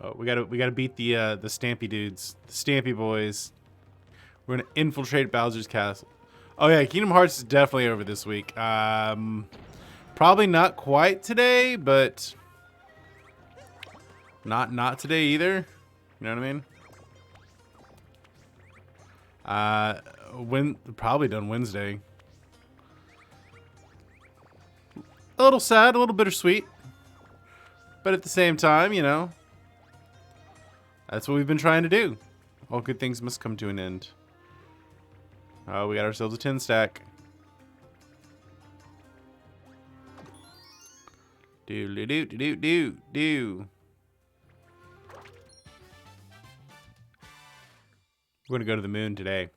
Oh, we gotta beat the Stampy dudes, the Stampy boys. We're gonna infiltrate Bowser's castle. Oh yeah, Kingdom Hearts is definitely over this week. Probably not quite today, but not today either. You know what I mean? Probably done Wednesday. A little sad, a little bittersweet, but at the same time, you know, that's what we've been trying to do. All good things must come to an end. Oh, we got ourselves a 10 stack. Do. We're gonna go to the moon today.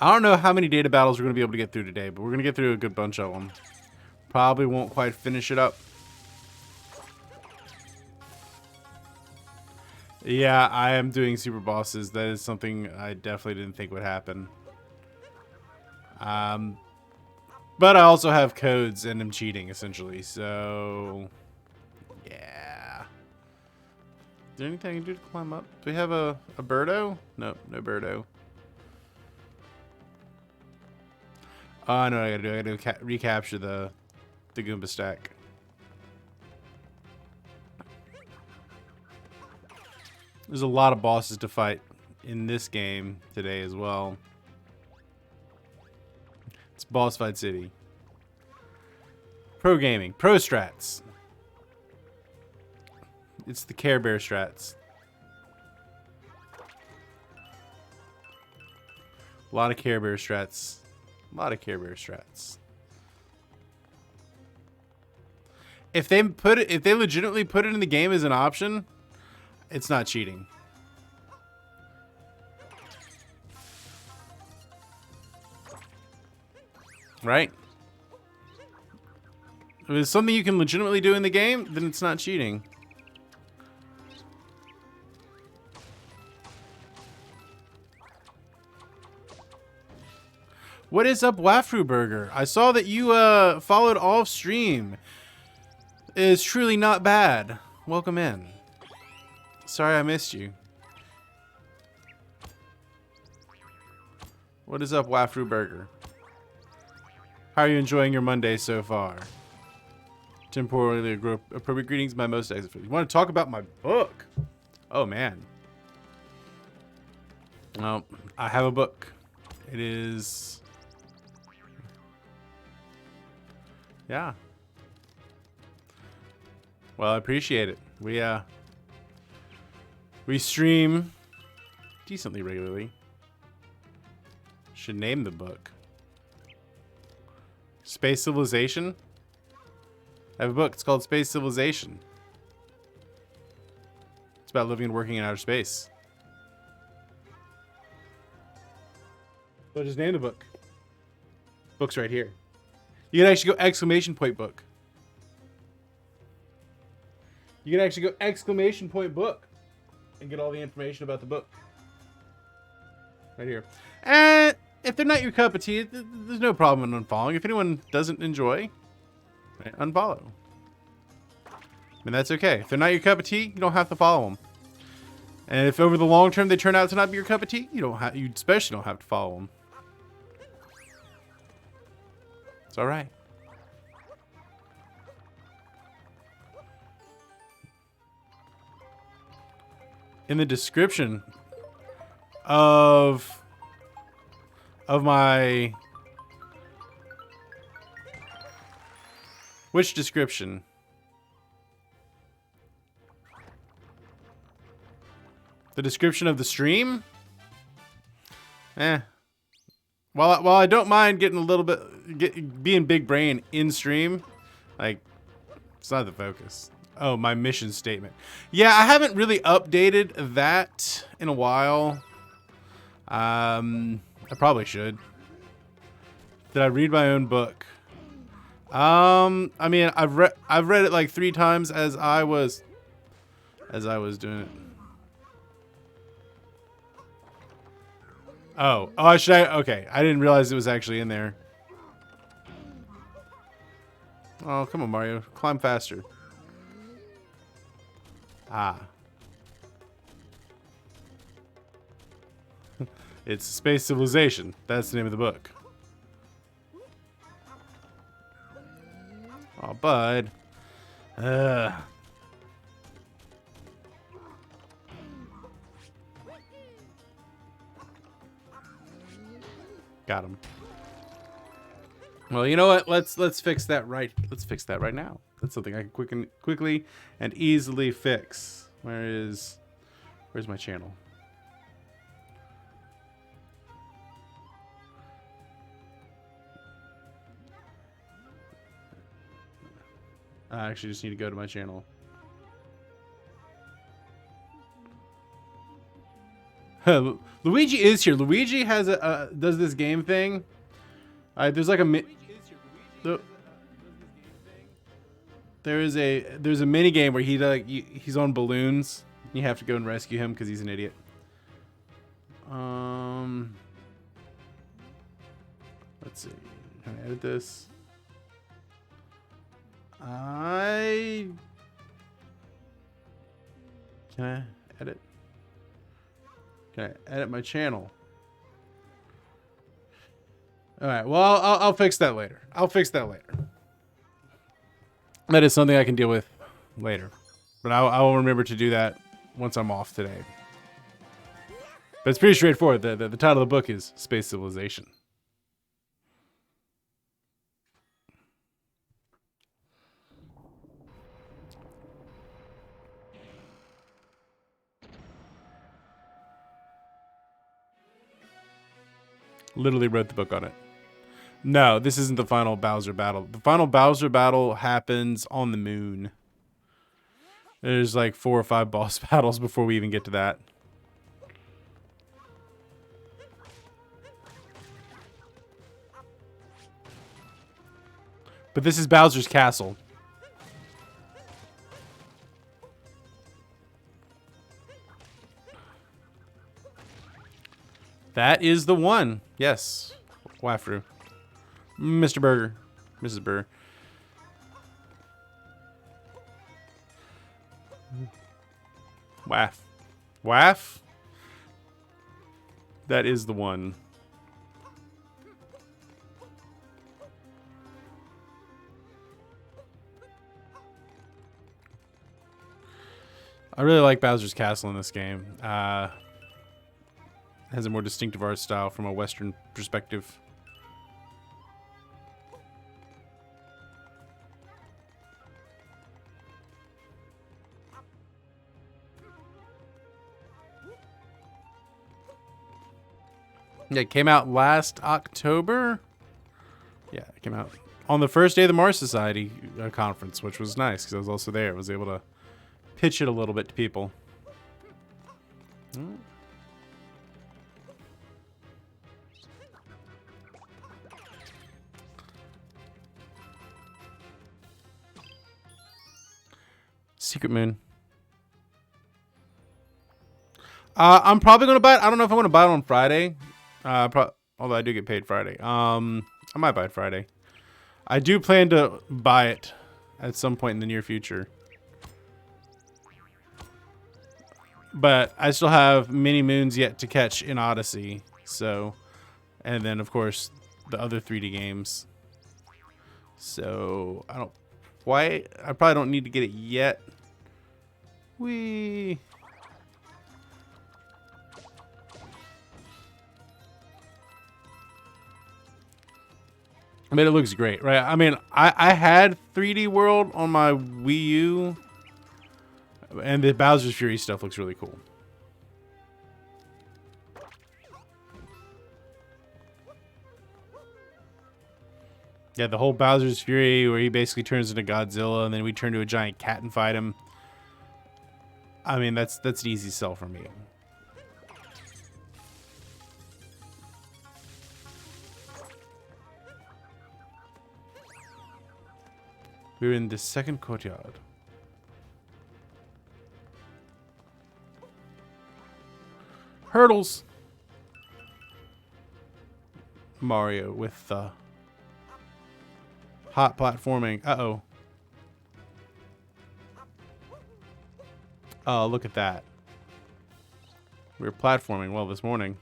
I don't know how many data battles we're gonna be able to get through today, but we're gonna get through a good bunch of them. Probably won't quite finish it up. Yeah, I am doing super bosses. That is something I definitely didn't think would happen. But I also have codes and I'm cheating essentially, so yeah. Is there anything I can do to climb up? Do we have a Birdo? No, no Birdo. Oh, I know what I gotta do. I gotta recapture the Goomba stack. There's a lot of bosses to fight in this game today as well. It's Boss Fight City. Pro Gaming. Pro Strats. It's the Care Bear Strats. A lot of Care Bear Strats. A lot of Care Bear Strats. If they legitimately put it in the game as an option, it's not cheating. Right? If it's something you can legitimately do in the game, then it's not cheating. What is up, Wafru Burger? I saw that you followed off stream. It is truly not bad. Welcome in. Sorry I missed you. What is up, Wafru Burger? How are you enjoying your Monday so far? Temporarily appropriate greetings, my most exit. You want to talk about my book? Oh man. Well, I have a book. It is. Yeah. Well, I appreciate it. We stream decently regularly. Should name the book. Space Civilization? I have a book. It's called Space Civilization. It's about living and working in outer space. So just name the book. Book's right here. You can actually go exclamation point book. You can actually go exclamation point book and get all the information about the book. Right here. And if they're not your cup of tea, there's no problem in unfollowing. If anyone doesn't enjoy, right, unfollow. And that's okay. If they're not your cup of tea, you don't have to follow them. And if over the long term they turn out to not be your cup of tea, you especially don't have to follow them. It's all right. In the description of my... Which description? The description of the stream? While I don't mind getting a little bit... being big brain in stream, like, it's not the focus. Oh, my mission statement. Yeah, I haven't really updated that in a while. I probably should. Did I read my own book? I mean, I've read it like 3 times as I was doing it. Oh, okay. I didn't realize it was actually in there. Oh, come on, Mario. Climb faster. Ah. It's Space Civilization. That's the name of the book. Oh, bud. Got him. Well, you know what? Let's fix that right. Let's fix that right now. That's something I can quickly and easily fix. Where's my channel? I actually just need to go to my channel. Luigi is here. Luigi has does this game thing. There's like a there's a mini game where he's on balloons. You have to go and rescue him because he's an idiot. Let's see. Can I edit this? Can I edit? Can I edit my channel? All right. Well, I'll fix that later. I'll fix that later. That is something I can deal with later. But I will remember to do that once I'm off today. But it's pretty straightforward. The title of the book is Space Civilization. Literally wrote the book on it. No, this isn't the final Bowser battle. The final Bowser battle happens on the moon. There's like 4 or 5 boss battles before we even get to that. But this is Bowser's castle. That is the one. Yes. Wafru. Mr. Burger. Mrs. Burger. Waff. Waff? That is the one. I really like Bowser's Castle in this game. Has a more distinctive art style from a Western perspective. Yeah, it came out last October. Yeah, it came out on the first day of the Mars Society conference, which was nice because I was also there. I was able to pitch it a little bit to people. Secret Moon. I'm probably gonna buy it. I don't know if I'm gonna buy it on Friday. Although I do get paid Friday. I might buy it Friday. I do plan to buy it at some point in the near future. But I still have many moons yet to catch in Odyssey. So, and then of course the other 3D games. So I probably don't need to get it yet. Whee! I mean, it looks great, right? I mean, I had 3D World on my Wii U, and the Bowser's Fury stuff looks really cool. Yeah, the whole Bowser's Fury where he basically turns into Godzilla, and then we turn to a giant cat and fight him. I mean, that's an easy sell for me. We're in the second courtyard. Hurdles. Mario with hot platforming. Uh-oh. Oh, look at that. We were platforming well this morning.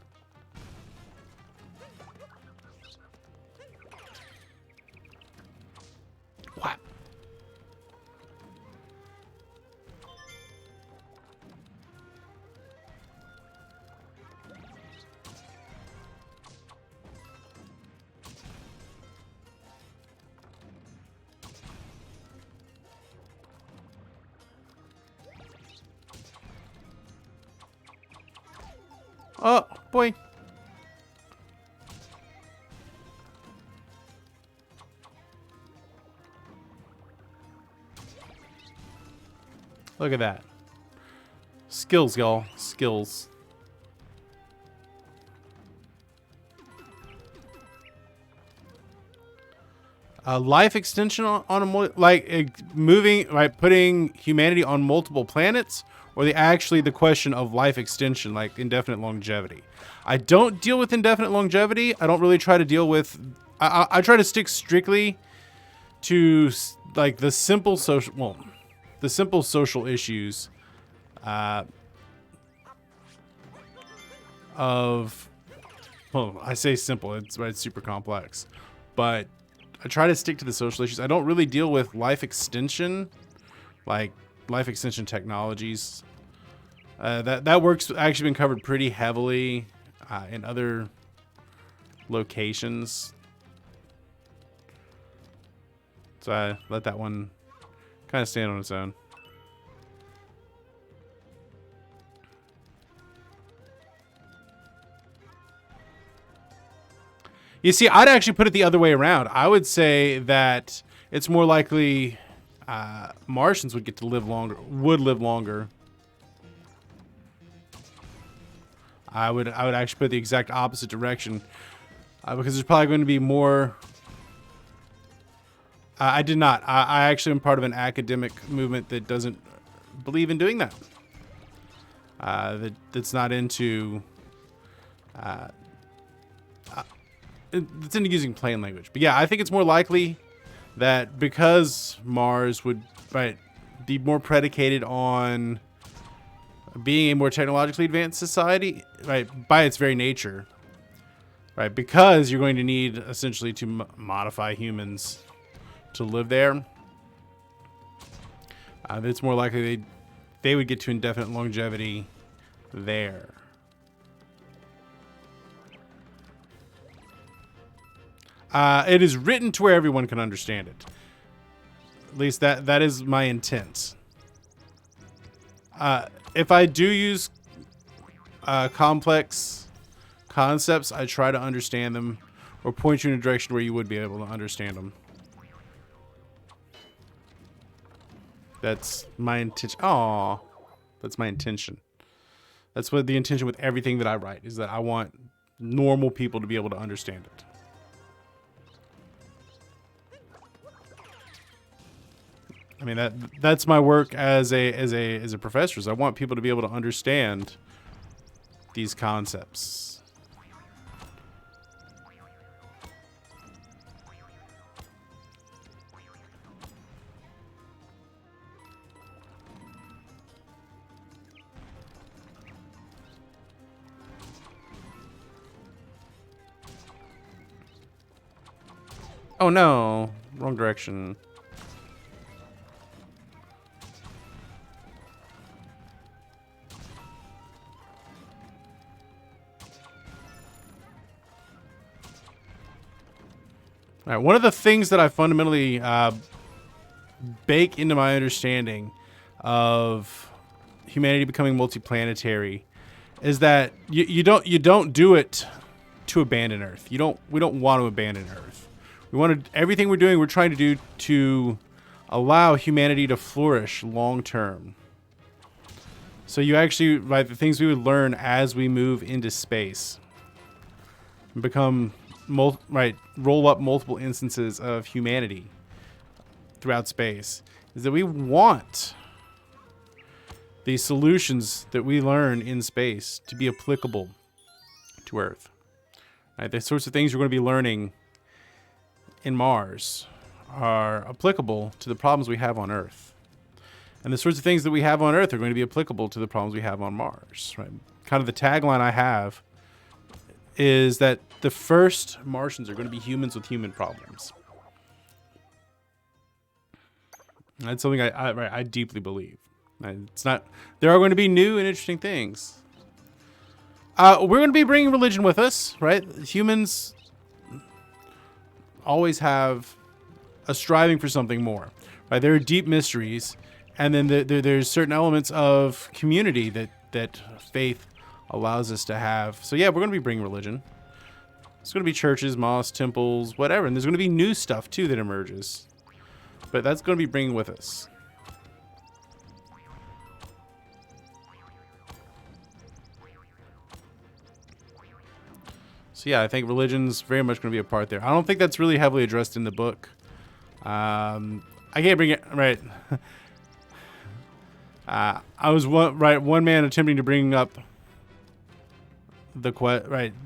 What? Oh, boy. Look at that. Skills, y'all. Skills. Life extension on a moving, right, putting humanity on multiple planets, or the question of life extension, like indefinite longevity. I don't deal with indefinite longevity. I don't really try to deal with. I try to stick strictly to like the simple social issues of. Well, I say simple. It's right. It's super complex, but I try to stick to the social issues. I don't really deal with life extension, like life extension technologies. That work's actually been covered pretty heavily in other locations. So I let that one kind of stand on its own. You see, I'd actually put it the other way around. I would say that it's more likely Martians would get to live longer, live longer. I would actually put the exact opposite direction because there's probably going to be more. I did not. I actually am part of an academic movement that doesn't believe in doing that. That's not into. It's into using plain language. But yeah, I think it's more likely that because Mars would be more predicated on being a more technologically advanced society, right, by its very nature, right, because you're going to need essentially to modify humans to live there. It's more likely they would get to indefinite longevity there. It is written to where everyone can understand it. At least that is my intent. If I do use complex concepts, I try to understand them or point you in a direction where you would be able to understand them. That's my intention. Aww. That's my intention. That's what the intention with everything that I write is, that I want normal people to be able to understand it. I mean, that's my work as a professor. Is I want people to be able to understand these concepts. Oh no, wrong direction. All right, one of the things that I fundamentally bake into my understanding of humanity becoming multiplanetary is that you don't do it to abandon Earth. We don't want to abandon Earth. We want to, everything we're doing, we're trying to do to allow humanity to flourish long term. So you actually, right, the things we would learn as we move into space and become roll up multiple instances of humanity throughout space, is that we want the solutions that we learn in space to be applicable to Earth. Right, the sorts of things you're going to be learning in Mars are applicable to the problems we have on Earth. And the sorts of things that we have on Earth are going to be applicable to the problems we have on Mars, right? Kind of the tagline I have is that the first Martians are going to be humans with human problems. That's something I deeply believe. It's not. There are going to be new and interesting things. We're going to be bringing religion with us, right? Humans always have a striving for something more, right? There are deep mysteries, and then there's certain elements of community that faith allows us to have. So yeah, we're going to be bringing religion. It's going to be churches, mosques, temples, whatever, and there's going to be new stuff too that emerges. But that's going to be bringing with us. So yeah, I think religion's very much going to be a part there. I don't think that's really heavily addressed in the book. I can't bring it right. I was one man attempting to bring up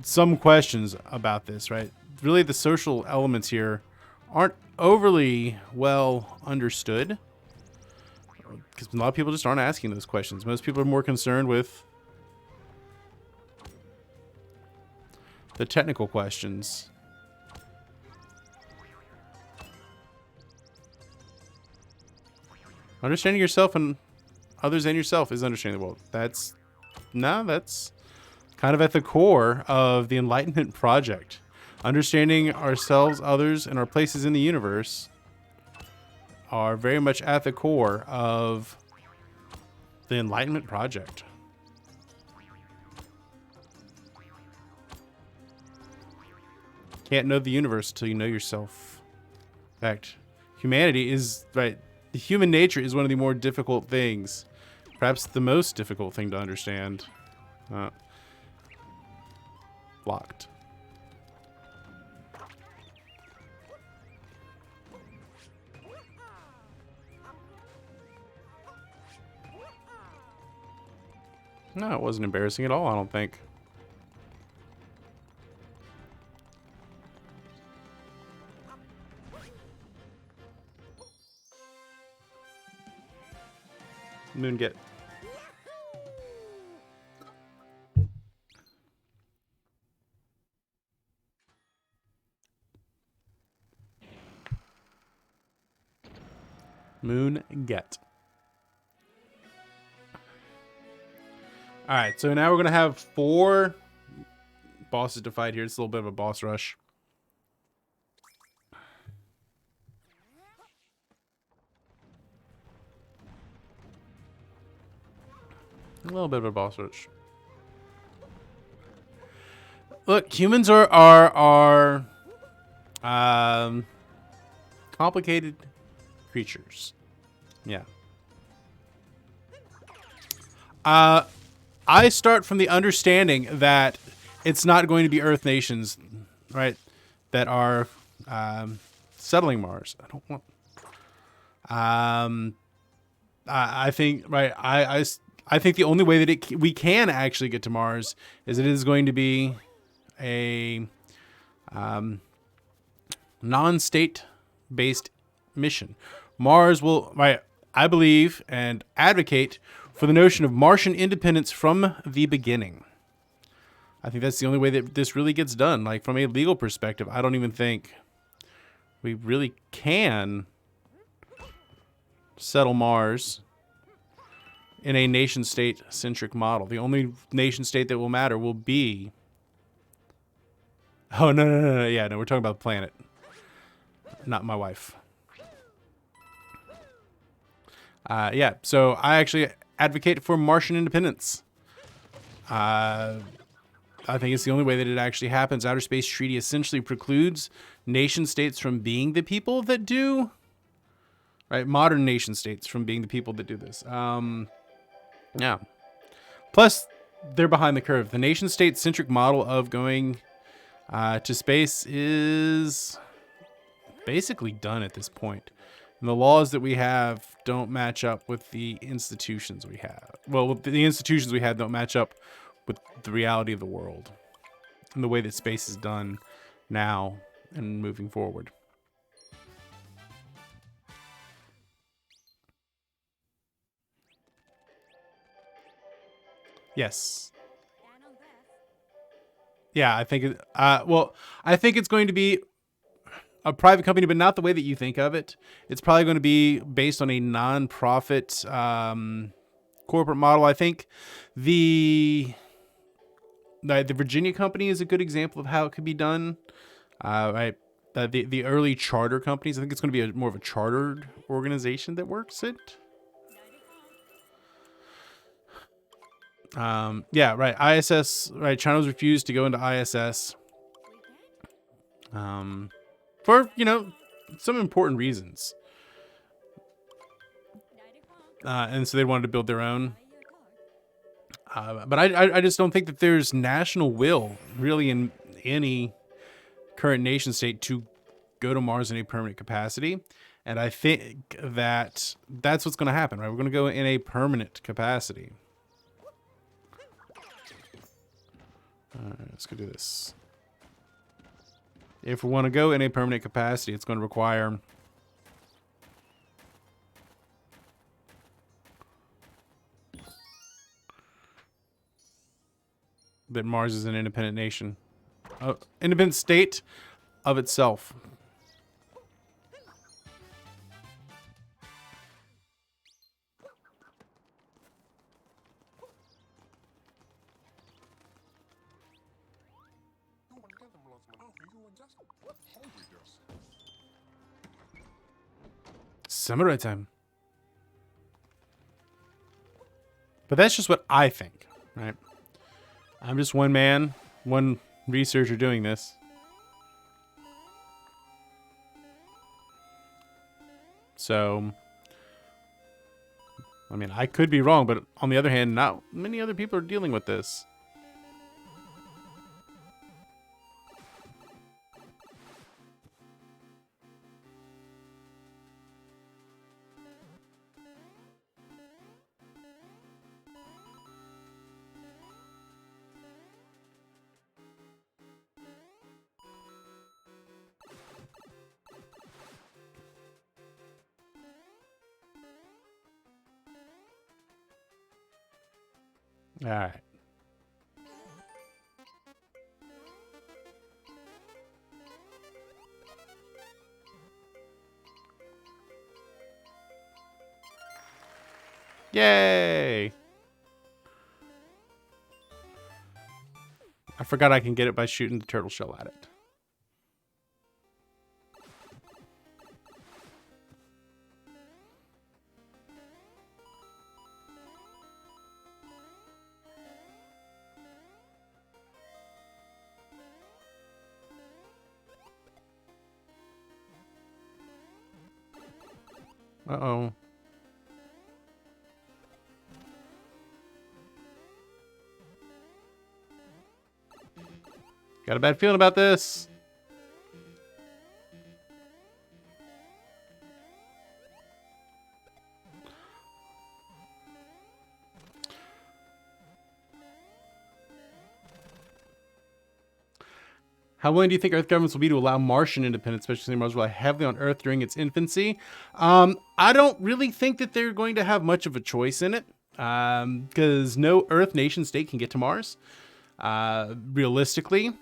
some questions about this. Right, really, the social elements here aren't overly well understood because a lot of people just aren't asking those questions. Most people are more concerned with the technical questions. Understanding yourself and others and yourself is understanding the world. That's kind of at the core of the Enlightenment project. Understanding ourselves, others, and our places in the universe are very much at the core of the Enlightenment project. Can't know the universe until you know yourself. In fact, humanity is, right, the human nature is one of the more difficult things. Perhaps the most difficult thing to understand. Locked. No, it wasn't embarrassing at all, I don't think. Moonget. Moonget. Alright, so now we're going to have 4 bosses to fight here. It's a little bit of a boss rush. A little bit of a boss rush. Look, humans are complicated creatures. Yeah. I start from the understanding that it's not going to be Earth nations, right, that are settling Mars. I don't want. I think right. I think the only way that we can actually get to Mars is it is going to be a non-state-based mission. Mars will, right, I believe and advocate for the notion of Martian independence from the beginning. I think that's the only way that this really gets done. Like, from a legal perspective, I don't even think we really can settle Mars in a nation-state centric model. The only nation-state that will matter will be... Oh, no. Yeah, no, we're talking about the planet. Not my wife. Yeah, so I actually advocate for Martian independence. I think it's the only way that it actually happens. Outer Space Treaty essentially precludes nation-states from being the people that do... Right, modern nation-states from being the people that do this. Yeah. Plus, they're behind the curve. The nation-state centric model of going to space is basically done at this point. And the laws that we have don't match up with the institutions we have. Well, the institutions we have don't match up with the reality of the world and the way that space is done now and moving forward. Yes. Yeah, I think it, well, I think it's going to be a private company, but not the way that you think of it. It's probably going to be based on a non-profit corporate model. I think the the Virginia company is a good example of how it could be done. Right, the early charter companies. I think it's going to be more of a chartered organization that works it. Yeah, right. ISS. Right, China's refused to go into ISS. For some important reasons. And so they wanted to build their own. But I just don't think that there's national will really in any current nation state to go to Mars in a permanent capacity. And I think that that's what's going to happen, right? We're going to go in a permanent capacity. Let's go do this. If we want to go in a permanent capacity, it's going to require that Mars is an independent nation. Independent state of itself. Samurai time. But that's just what I think, right? I'm just one man, one researcher doing this. So, I mean, I could be wrong, but on the other hand, not many other people are dealing with this. All right. Yay! I forgot I can get it by shooting the turtle shell at it. Uh-oh. Got a bad feeling about this. How willing do you think Earth governments will be to allow Martian independence, especially since Mars relied heavily on Earth during its infancy? I don't really think that they're going to have much of a choice in it, because no Earth nation state can get to Mars, realistically.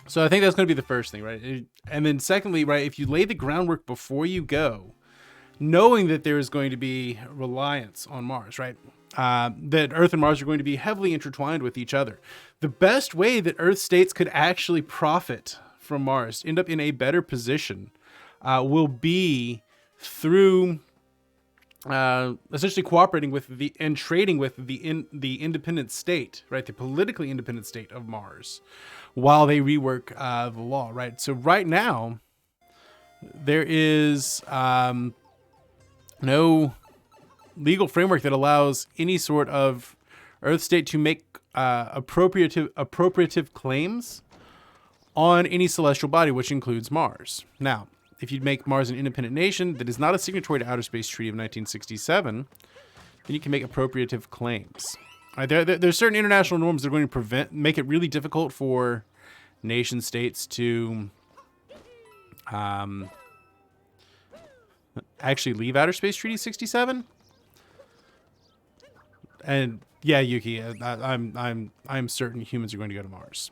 So I think that's going to be the first thing, right? And then secondly, right, if you lay the groundwork before you go, knowing that there is going to be reliance on Mars, right? That Earth and Mars are going to be heavily intertwined with each other. The best way that Earth states could actually profit from Mars, end up in a better position, will be through essentially cooperating with and trading with the independent state, right? The politically independent state of Mars, while they rework the law, right? So right now, there is no legal framework that allows any sort of Earth state to make appropriative claims on any celestial body, which includes Mars. Now, if you'd make Mars an independent nation that is not a signatory to Outer Space Treaty of 1967, then you can make appropriative claims. Right, there's certain international norms that are going to make it really difficult for nation states to actually leave Outer Space Treaty 67. And yeah, Yuki, I'm certain humans are going to go to Mars.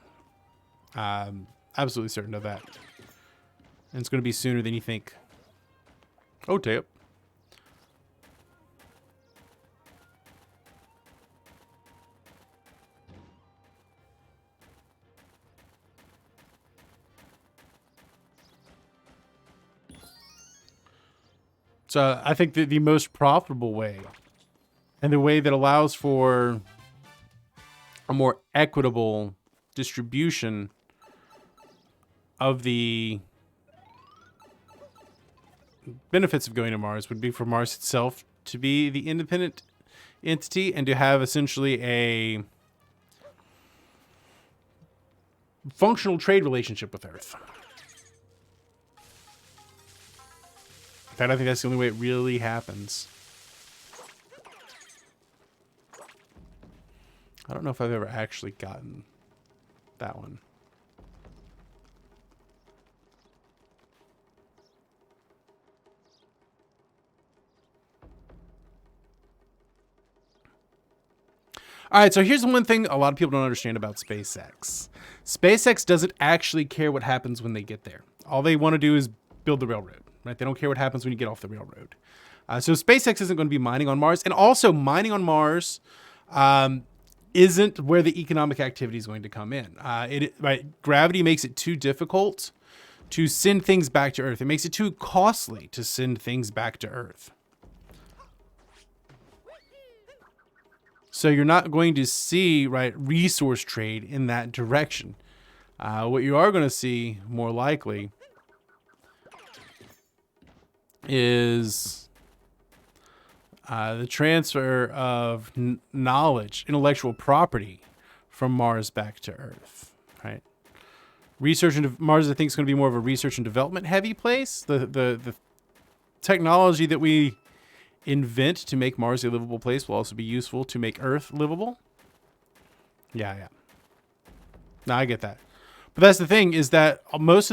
Absolutely certain of that. And it's going to be sooner than you think. Oh, tape. So I think that the most profitable way and the way that allows for a more equitable distribution of the benefits of going to Mars would be for Mars itself to be the independent entity and to have essentially a functional trade relationship with Earth. In fact, I think that's the only way it really happens. I don't know if I've ever actually gotten that one. All right, so here's the one thing a lot of people don't understand about SpaceX. SpaceX doesn't actually care what happens when they get there. All they want to do is build the railroad, right? They don't care what happens when you get off the railroad. So SpaceX isn't going to be mining on Mars. And also mining on Mars isn't where the economic activity is going to come in. Right? Gravity makes it too difficult to send things back to Earth. It makes it too costly to send things back to Earth. So you're not going to see, right, resource trade in that direction. What you are going to see more likely is the transfer of knowledge, intellectual property from Mars back to Earth, right? Research and Mars, I think, is going to be more of a research and development heavy place. The technology that we invent to make Mars a livable place will also be useful to make Earth livable. Yeah. No, I get that. But that's the thing, is that most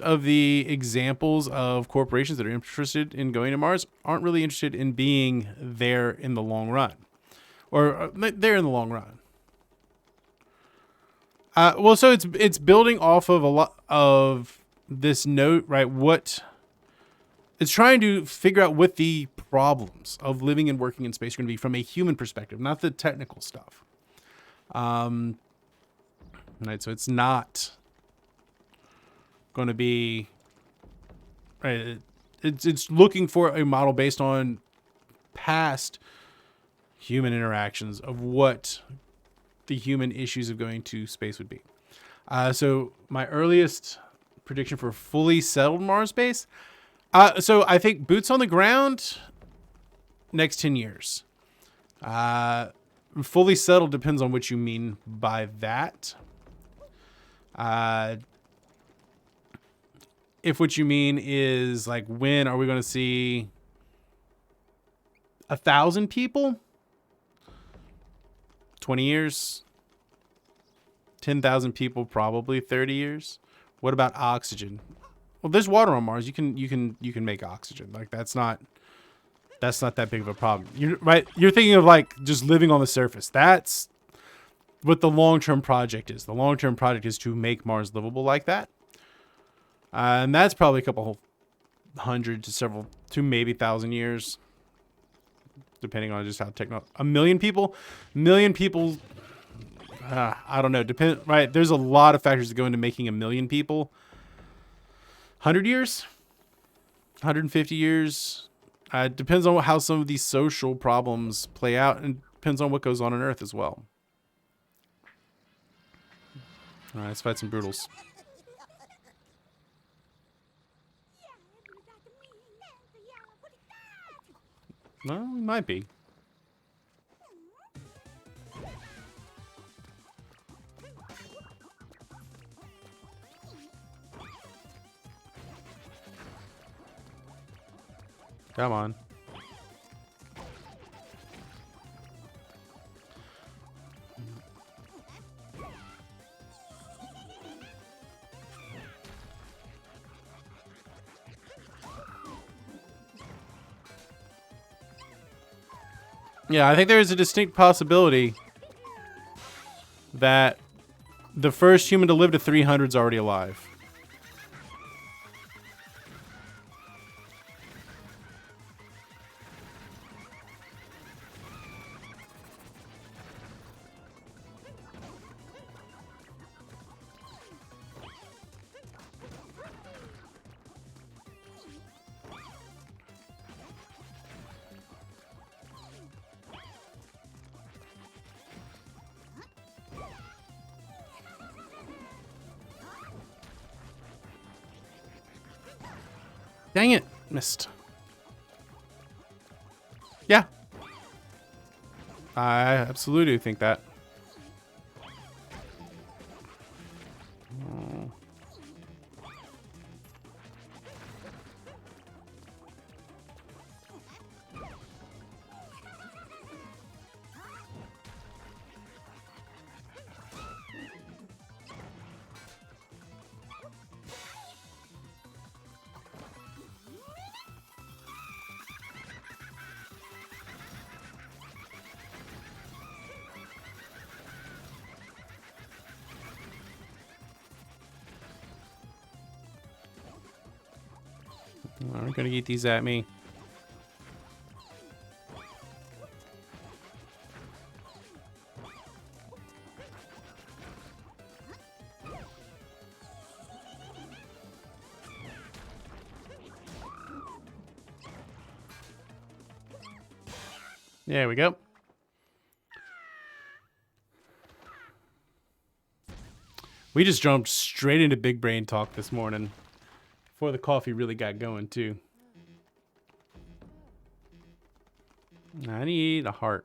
of the exampple of corporations that are interested in going to Mars aren't really interested in being there in the long run. Or there in the long run. Well, so it's building off of a lot of this note, right? It's trying to figure out what the problems of living and working in space are going to be from a human perspective, not the technical stuff. Right, so it's not going to be, right, it's looking for a model based on past human interactions of what the human issues of going to space would be. So my earliest prediction for fully settled Mars base, so I think boots on the ground, next 10 years. Fully settled depends on what you mean by that. If what you mean is like, when are we going to see 1,000 people? 20 years? 10,000 people, probably 30 years. What about oxygen? Well, there's water on Mars. You can make oxygen. Like that's not that big of a problem. You're thinking of like just living on the surface. That's what the long-term project is. The long-term project is to make Mars livable like that. And that's probably a couple hundred to maybe 1,000 years, depending on just how a million people, I don't know. Right. There's a lot of factors that go into making 1 million people. 100 years, 150 years. Depends on how some of these social problems play out, and depends on what goes on Earth as well. All right, let's fight some brutals. No, we might be. Come on. Yeah, I think there is a distinct possibility that the first human to live to 300 is already alive. Dang it, missed. Yeah. I absolutely think that. They're gonna eat these at me. There we go. We just jumped straight into big brain talk this morning. Before the coffee really got going, too. I need a heart.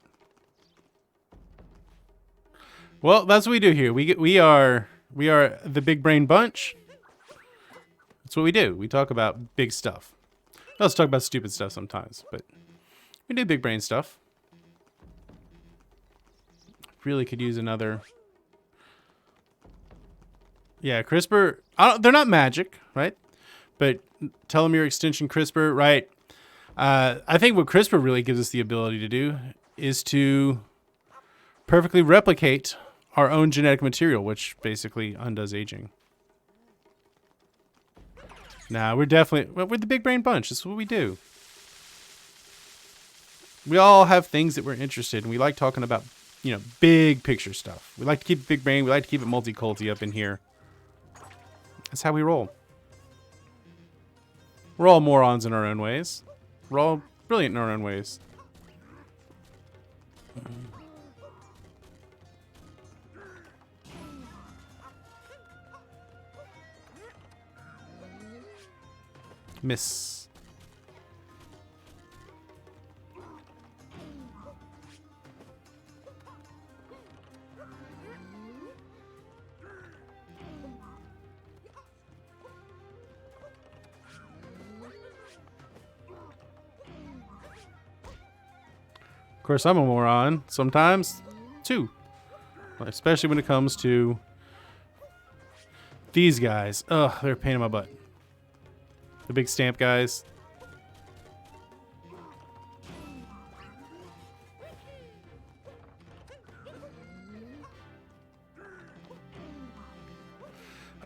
Well, that's what we do here. We are the big brain bunch. That's what we do. We talk about big stuff. We also talk about stupid stuff sometimes, but we do big brain stuff. Really could use another. Yeah, CRISPR. They're not magic, right? But telomere extension CRISPR, right? I think what CRISPR really gives us the ability to do is to perfectly replicate our own genetic material, which basically undoes aging. Nah, we're the big brain bunch. This is what we do. We all have things that we're interested in. We like talking about, big picture stuff. We like to keep it big brain. We like to keep it multi-culty up in here. That's how we roll. We're all morons in our own ways. We're all brilliant in our own ways. Miss. Of course, I'm a moron sometimes, too. Especially when it comes to these guys. Ugh, they're a pain in my butt. The big stamp guys.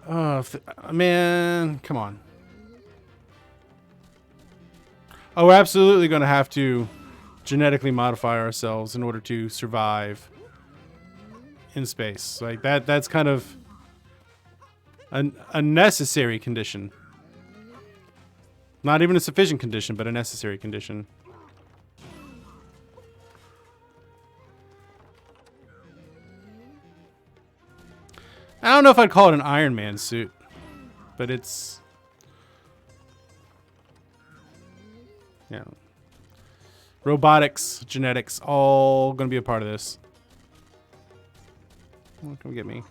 Oh, man, come on. Oh, we're absolutely going to have to genetically modify ourselves in order to survive in space. Like that's kind of a necessary condition. Not even a sufficient condition, but a necessary condition. I don't know if I'd call it an Iron Man suit, but it's, robotics, genetics, all going to be a part of this. Oh, come get me.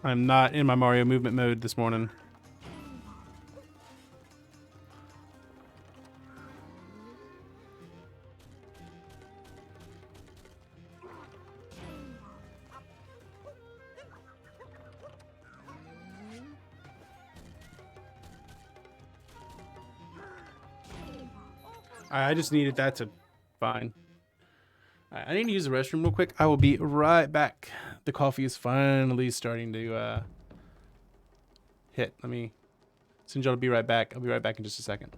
I'm not in my Mario movement mode this morning. I just needed that to fine. I need to use the restroom real quick. I will be right back. The coffee is finally starting to hit. Let me. Sinjil will be right back. I'll be right back in just a second.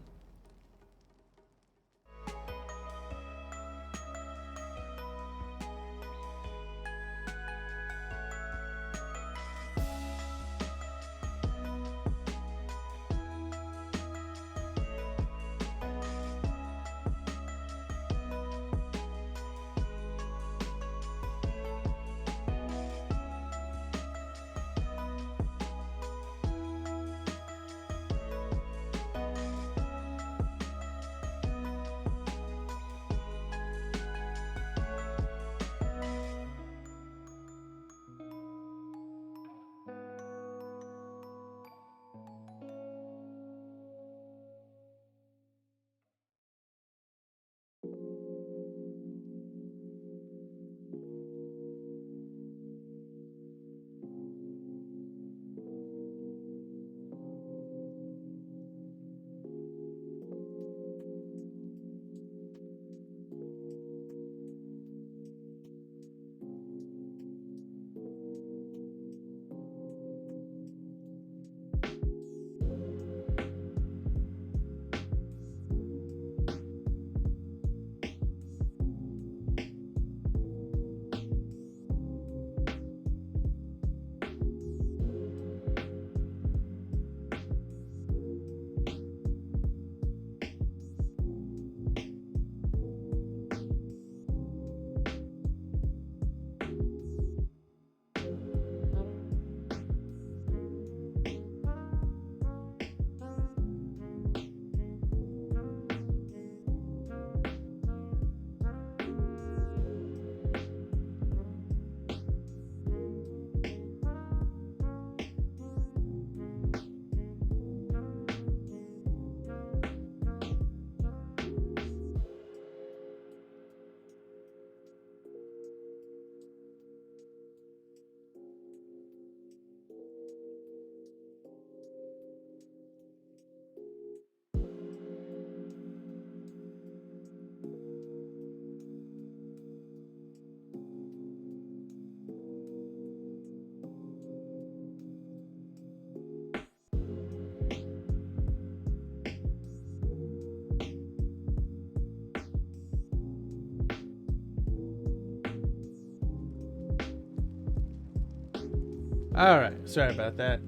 All right, sorry about that.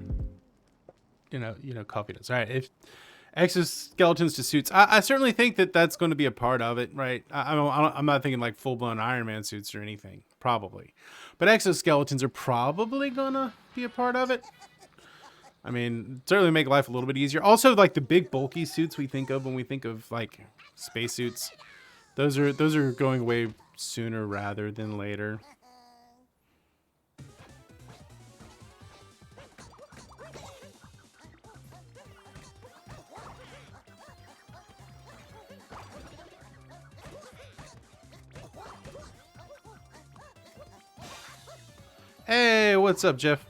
You know, coffee does. All right, if exoskeletons to suits, I certainly think that that's going to be a part of it, right? I'm not thinking like full blown Iron Man suits or anything, probably, but exoskeletons are probably gonna be a part of it. I mean, certainly make life a little bit easier. Also, like the big bulky suits we think of when we think of like spacesuits, those are going away sooner rather than later. Hey, what's up, Jeff?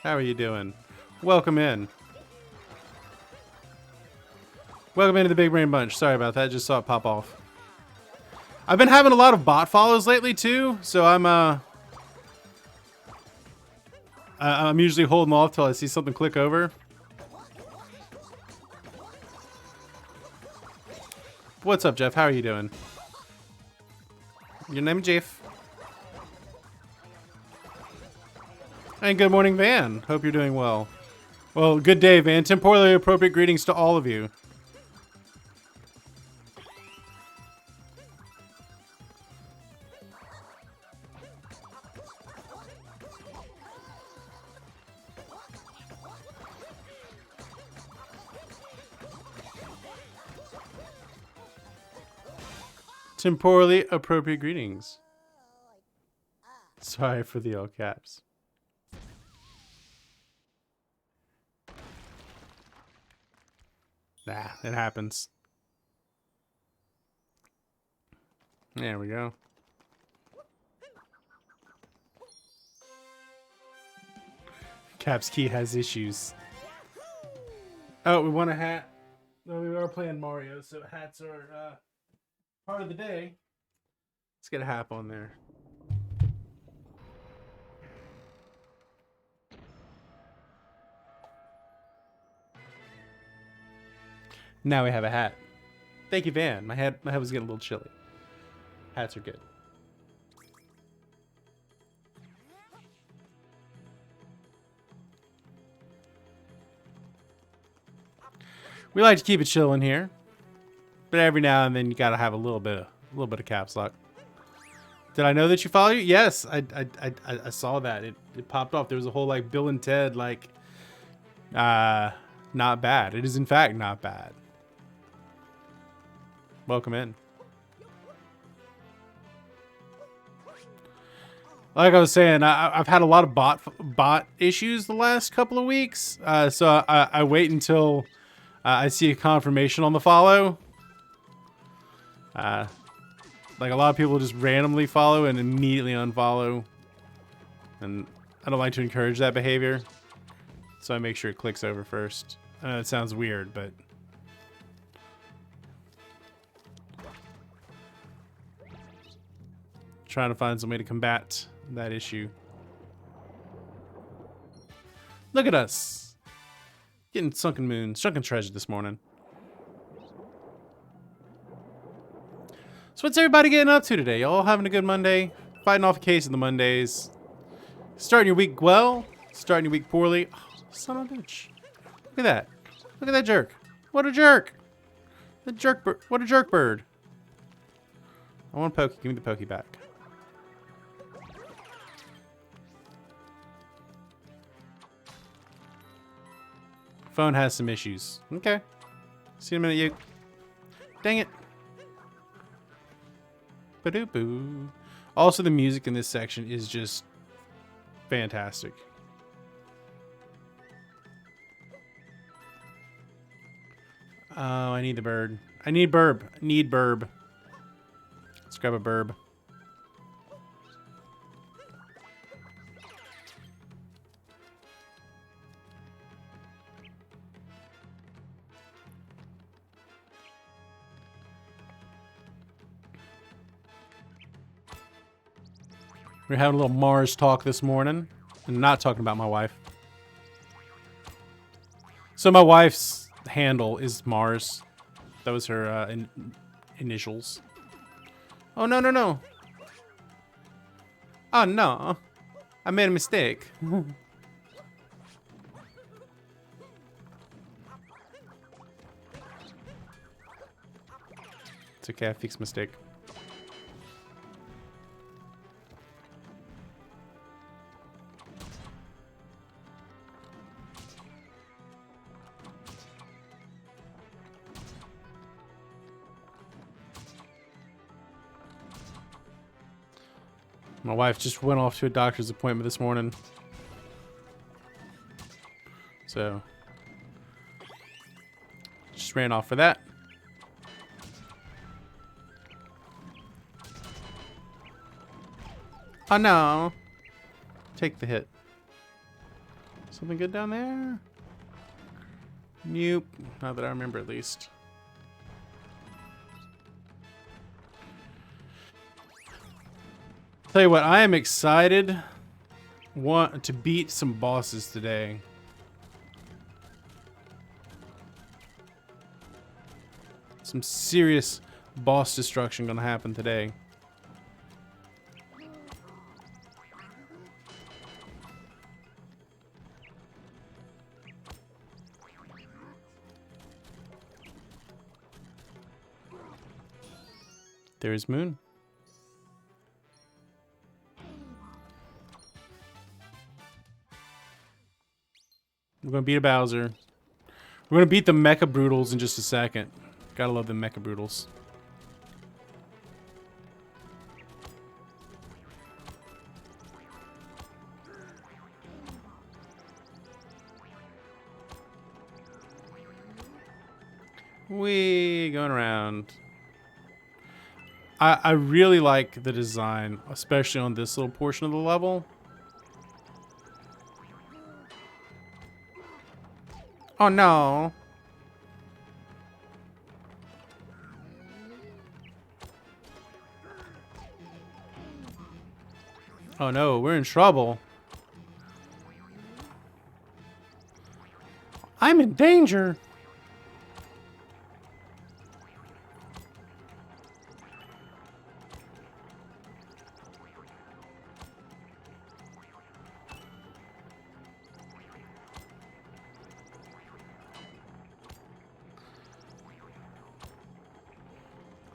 How are you doing? Welcome in. Welcome into the Big Brain Bunch. Sorry about that. Just saw it pop off. I've been having a lot of bot follows lately too, so I'm usually holding off till I see something click over. What's up, Jeff? How are you doing? Your name, Jeff. And good morning, Van. Hope you're doing well. Well, good day, Van. Temporally appropriate greetings to all of you. Temporally appropriate greetings. Sorry for the all caps. Nah, it happens. There we go. Caps Key has issues. Oh, we want a hat. No, we are playing Mario, so hats are Part of the day. Let's get a hap on there. Now we have a hat. Thank you, Van. My head was getting a little chilly. Hats are good. We like to keep it chill in here, but every now and then you gotta have a little bit of caps lock. Did I know that you follow you? Yes, I saw that. It popped off. There was a whole like Bill and Ted like, not bad. It is in fact not bad. Welcome in. Like I was saying, I've had a lot of bot issues the last couple of weeks, so I wait until I see a confirmation on the follow. Like a lot of people just randomly follow and immediately unfollow, and I don't like to encourage that behavior, so I make sure it clicks over first. I know it sounds weird, but trying to find some way to combat that issue. Look at us getting sunken treasure this morning. So what's everybody getting up to today? Y'all having a good Monday? Fighting off a case of the Mondays. Starting your week well, starting your week poorly. Oh, son of a bitch. Look at that. Look at that jerk. What a jerk. The jerk bird. What a jerk bird. I want Pokey. Give me the Pokey back. Phone has some issues. Okay. See you in a minute, you. Dang it. Ba-doo-boo. Also, the music in this section is just fantastic. Oh, I need the bird. I need burb. I need burb. Let's grab a burb. We're having a little Mars talk this morning. I'm not talking about my wife. So my wife's handle is Mars. That was her initials. Oh, no, no, no. Oh, no. I made a mistake. It's okay, I fixed mistake. My wife just went off to a doctor's appointment this morning. So, just ran off for that. Oh no. Take the hit. Something good down there? Nope. Not that I remember, at least. Tell you what, I am excited to beat some bosses today. Some serious boss destruction gonna happen today. There's Moon. We're gonna beat a Bowser. We're gonna beat the Mecha Brutals in just a second. Gotta love the Mecha Brutals. We going around. I really like the design, especially on this little portion of the level. Oh no. Oh no, we're in trouble. I'm in danger.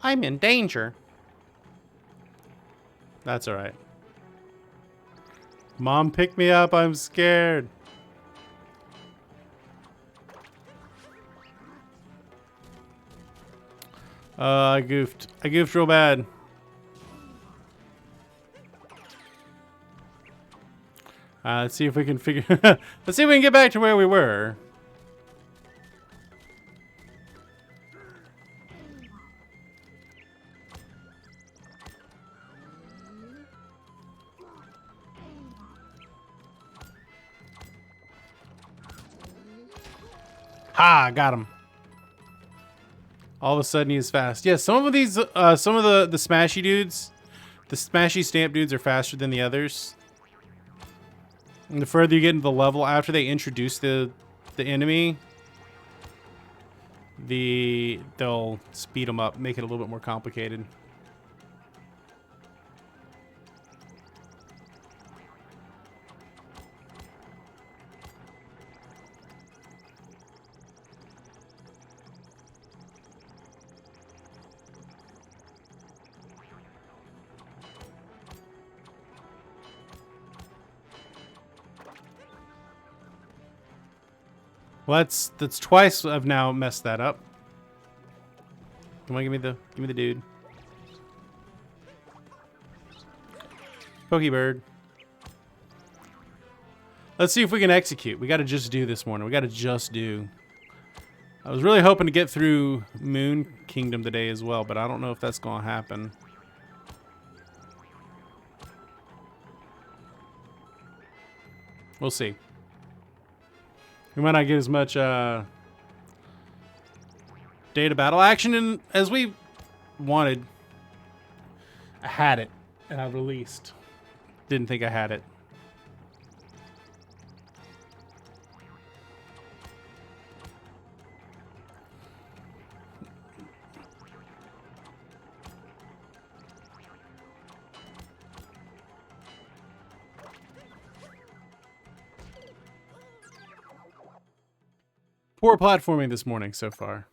I'm in danger. That's all right. Mom, pick me up. I'm scared. I goofed. I goofed real bad. Let's see if we can figure... Let's see if we can get back to where we were. Ha! Got him. All of a sudden, he's fast. Yeah, some of these... some of the smashy dudes... The smashy stamp dudes are faster than the others. And the further you get into the level, after they introduce the enemy... They'll speed them up, make it a little bit more complicated. Well, that's twice I've now messed that up. Come on, give me the dude. Pokebird. Let's see if we can execute. We gotta just do this morning. We gotta just do. I was really hoping to get through Moon Kingdom today as well, but I don't know if that's gonna happen. We'll see. We might not get as much data battle action in as we wanted. I had it, and I released. Didn't think I had it. Poor platforming this morning so far.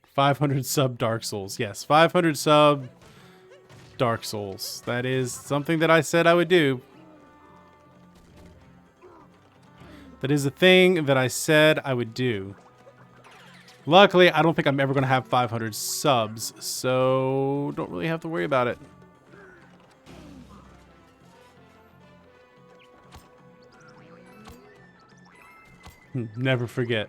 500 sub Dark Souls. Yes, 500 sub Dark Souls. That is something that I said I would do. That is a thing that I said I would do. Luckily, I don't think I'm ever going to have 500 subs, so don't really have to worry about it. Never forget.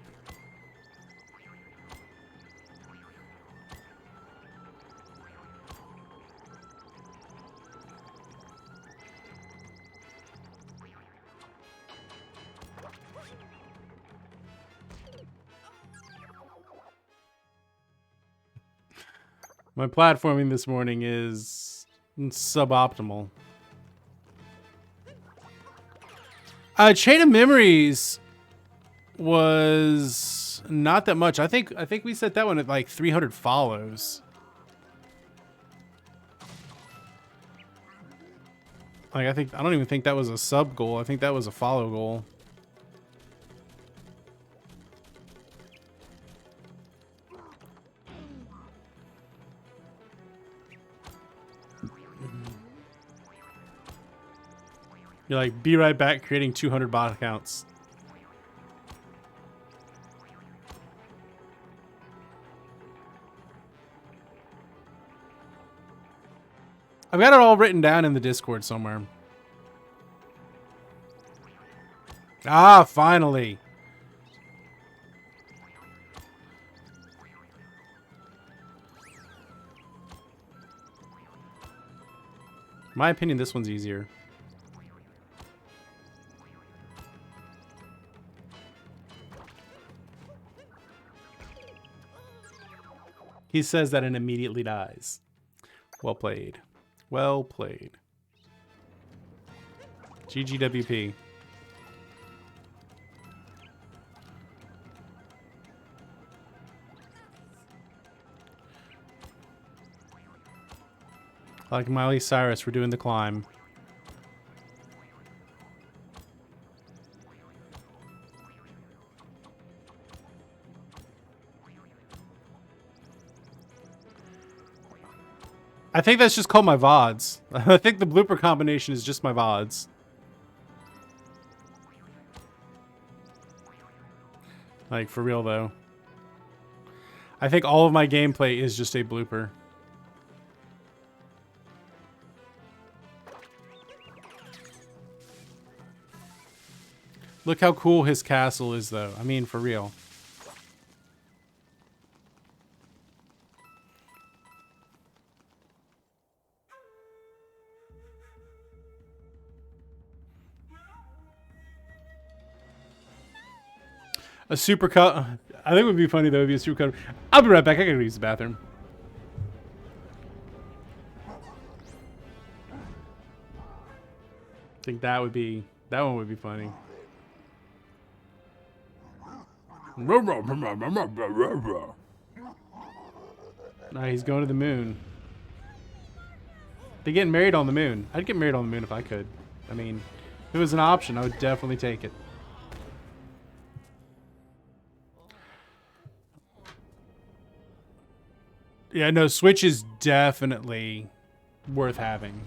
My platforming this morning is suboptimal. Chain of Memories was not that much. I think we set that one at like 300 follows. Like I don't even think that was a sub goal. I think that was a follow goal. You're like, be right back creating 200 bot accounts. I've got it all written down in the Discord somewhere. Ah, finally. In my opinion, this one's easier. He says that and immediately dies. Well played. Well played. GGWP. Like Miley Cyrus, we're doing the climb. I think that's just called my VODs. I think the blooper combination is just my VODs. Like, for real, though. I think all of my gameplay is just a blooper. Look how cool his castle is, though. I mean, for real. A super cut. I think it would be funny though if it'd be a super cut. I'll be right back. I gotta use the bathroom. I think that one would be funny. Nah, he's going to the moon. They're getting married on the moon. I'd get married on the moon if I could. I mean, if it was an option, I would definitely take it. Yeah, no, Switch is definitely worth having.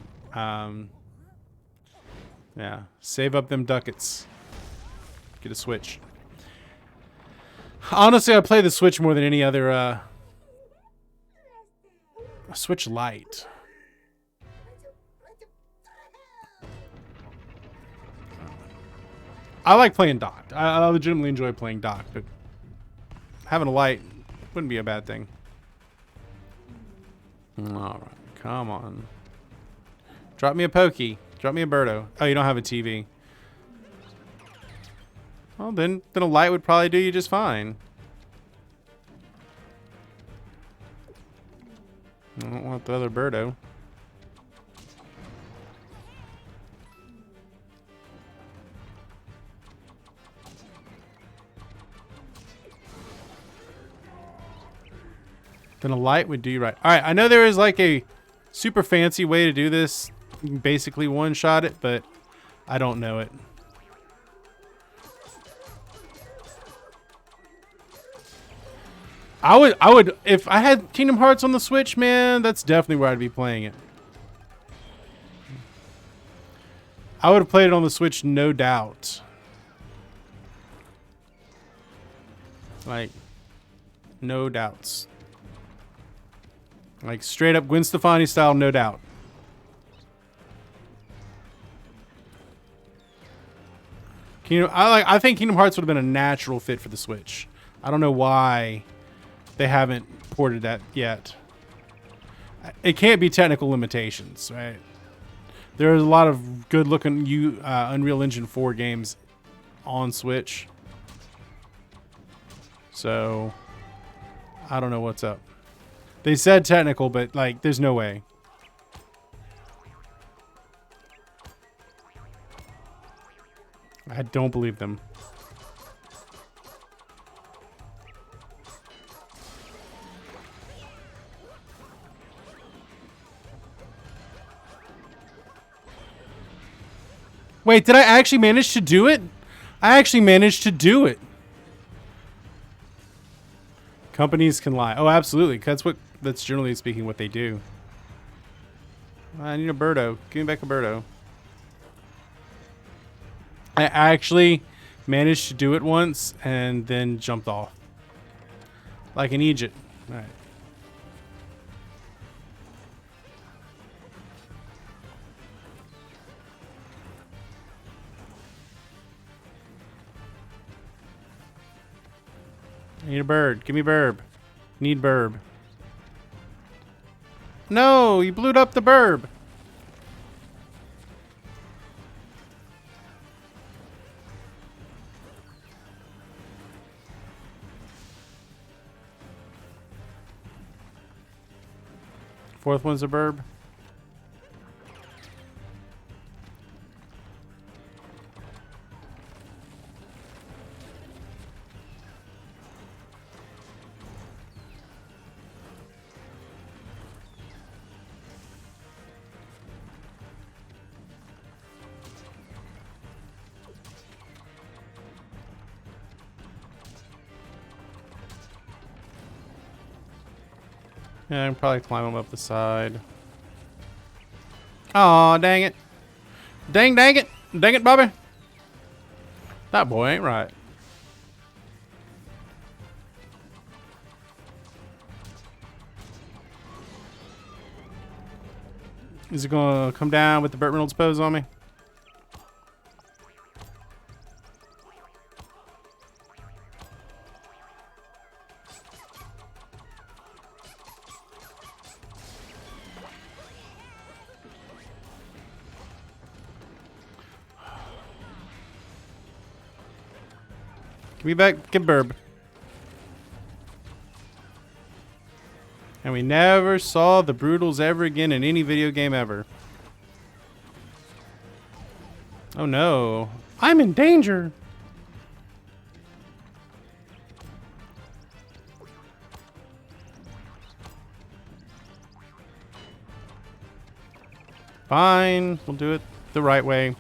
Yeah, save up them ducats. Get a Switch. Honestly, I play the Switch more than any other, Switch Lite. I like playing docked. I legitimately enjoy playing docked, but having a Lite wouldn't be a bad thing. Alright, come on. Drop me a Pokey. Drop me a Birdo. Oh, you don't have a TV. Well, then a Lite would probably do you just fine. I don't want the other Birdo. Then a Lite would do you right. Alright, I know there is like a super fancy way to do this. You can basically one-shot it, but I don't know it. I would, if I had Kingdom Hearts on the Switch, man, that's definitely where I'd be playing it. I would have played it on the Switch, no doubt. Like, no doubts. Like, straight up Gwen Stefani style, no doubt. I think Kingdom Hearts would have been a natural fit for the Switch. I don't know why they haven't ported that yet. It can't be technical limitations, right? There's a lot of good-looking Unreal Engine 4 games on Switch. So, I don't know what's up. They said technical, but, like, there's no way. I don't believe them. Wait, did I actually manage to do it? I actually managed to do it. Companies can lie. Oh, absolutely. That's generally speaking what they do. I need a Birdo. Give me back a Birdo. I actually managed to do it once and then jumped off. Like an Egypt. Alright. I need a bird. Give me burb. Need burb. No, you blew up the burb. Fourth one's a burb. Yeah, I can probably climb him up the side. Aw, dang it. Dang it. Dang it, Bobby. That boy ain't right. Is it gonna come down with the Burt Reynolds pose on me? Give me back, get Burb. And we never saw the Brutals ever again in any video game ever. Oh no. I'm in danger. Fine. We'll do it the right way.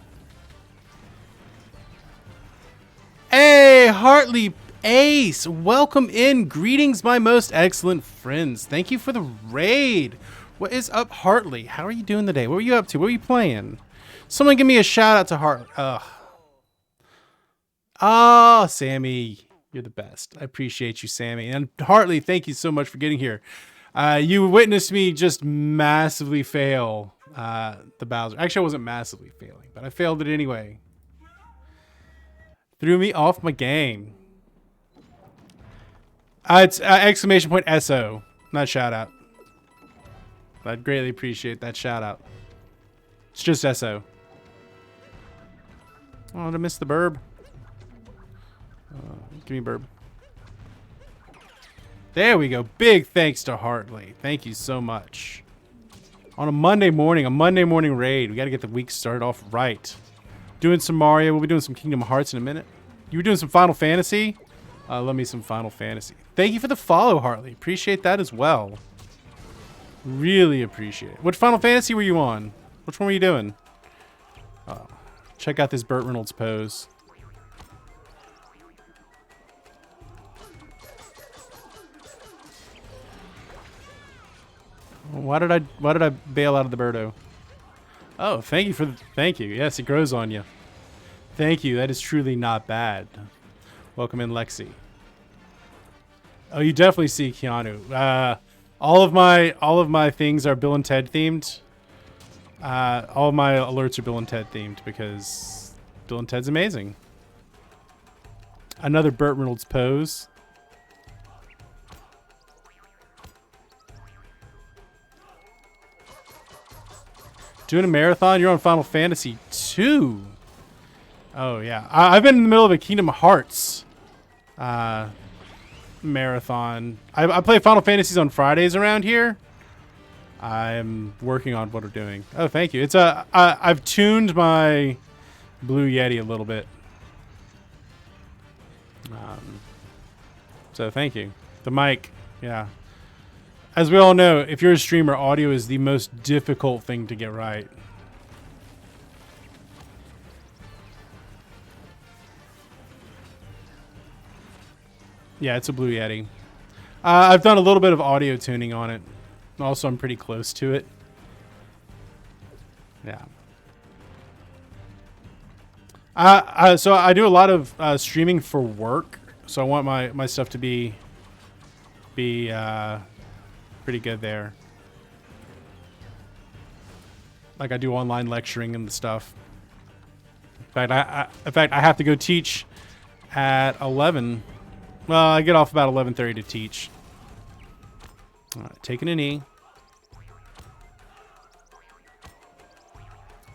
Hey, Hartley Ace, welcome in. Greetings, my most excellent friends. Thank you for the raid. What is up, Hartley? How are you doing today? What were you up to? What were you playing? Someone give me a shout out to Hartley. Oh, Sammy, you're the best. I appreciate you, Sammy. And Hartley, thank you so much for getting here. You witnessed me just massively fail the Bowser. Actually, I wasn't massively failing, but I failed it anyway. Threw me off my game. It's exclamation point SO, not shout out. I'd greatly appreciate that shout out. It's just SO. Oh, did I miss the burb? Give me burb. There we go. Big thanks to Hartley. Thank you so much. On a Monday morning raid. We got to get the week started off right. Doing some Mario. We'll be doing some Kingdom Hearts in a minute. You were doing some Final Fantasy? Let me some Final Fantasy. Thank you for the follow, Hartley. Appreciate that as well. Really appreciate it. What Final Fantasy were you on? Which one were you doing? Check out this Burt Reynolds pose. Why did I bail out of the Birdo? Oh, thank you for the, thank you. Yes, it grows on you. Thank you. That is truly not bad. Welcome in, Lexi. Oh, you definitely see Keanu. All of my things are Bill and Ted themed. All of my alerts are Bill and Ted themed because Bill and Ted's amazing. Another Burt Reynolds pose. Doing a marathon? You're on Final Fantasy 2. Oh, yeah. I've been in the middle of a Kingdom Hearts marathon. I play Final Fantasies on Fridays around here. I'm working on what we're doing. Oh, thank you. It's I've tuned my Blue Yeti a little bit. So thank you. The mic, yeah. As we all know, if you're a streamer, audio is the most difficult thing to get right. Yeah, it's a Blue Yeti. I've done a little bit of audio tuning on it. Also, I'm pretty close to it. Yeah. So I do a lot of streaming for work. So I want my stuff to be pretty good there. Like I do online lecturing and stuff. In fact, I have to go teach at 11. Well, I get off about 11:30 to teach. All right, taking a knee.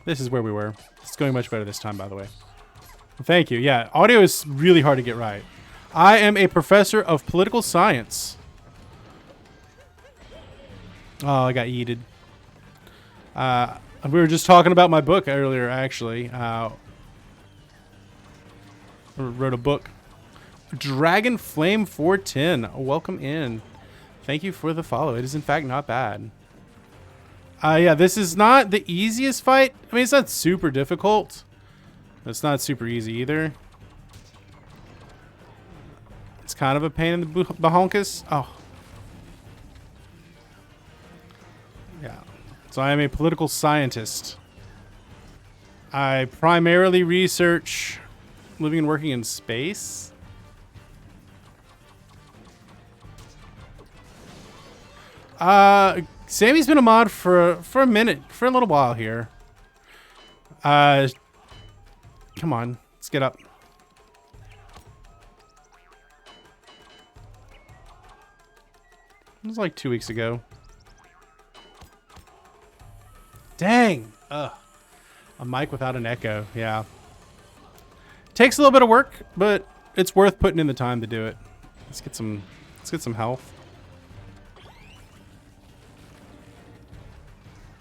This is where we were. It's going much better this time, by the way. Well, thank you. Yeah, audio is really hard to get right. I am a professor of political science. Oh, I got yeeted. We were just talking about my book earlier, actually. I wrote a book. Dragon Flame 410. Welcome in. Thank you for the follow. It is, in fact, not bad. Yeah, this is not the easiest fight. I mean, it's not super difficult. It's not super easy either. It's kind of a pain in the bahonkus. Oh. So I am a political scientist. I primarily research living and working in space. Sammy's been a mod for a minute, for a little while here. Come on, let's get up. It was like 2 weeks ago. Dang. Ugh. A mic without an echo. Yeah. Takes a little bit of work, but it's worth putting in the time to do it. Let's get some health.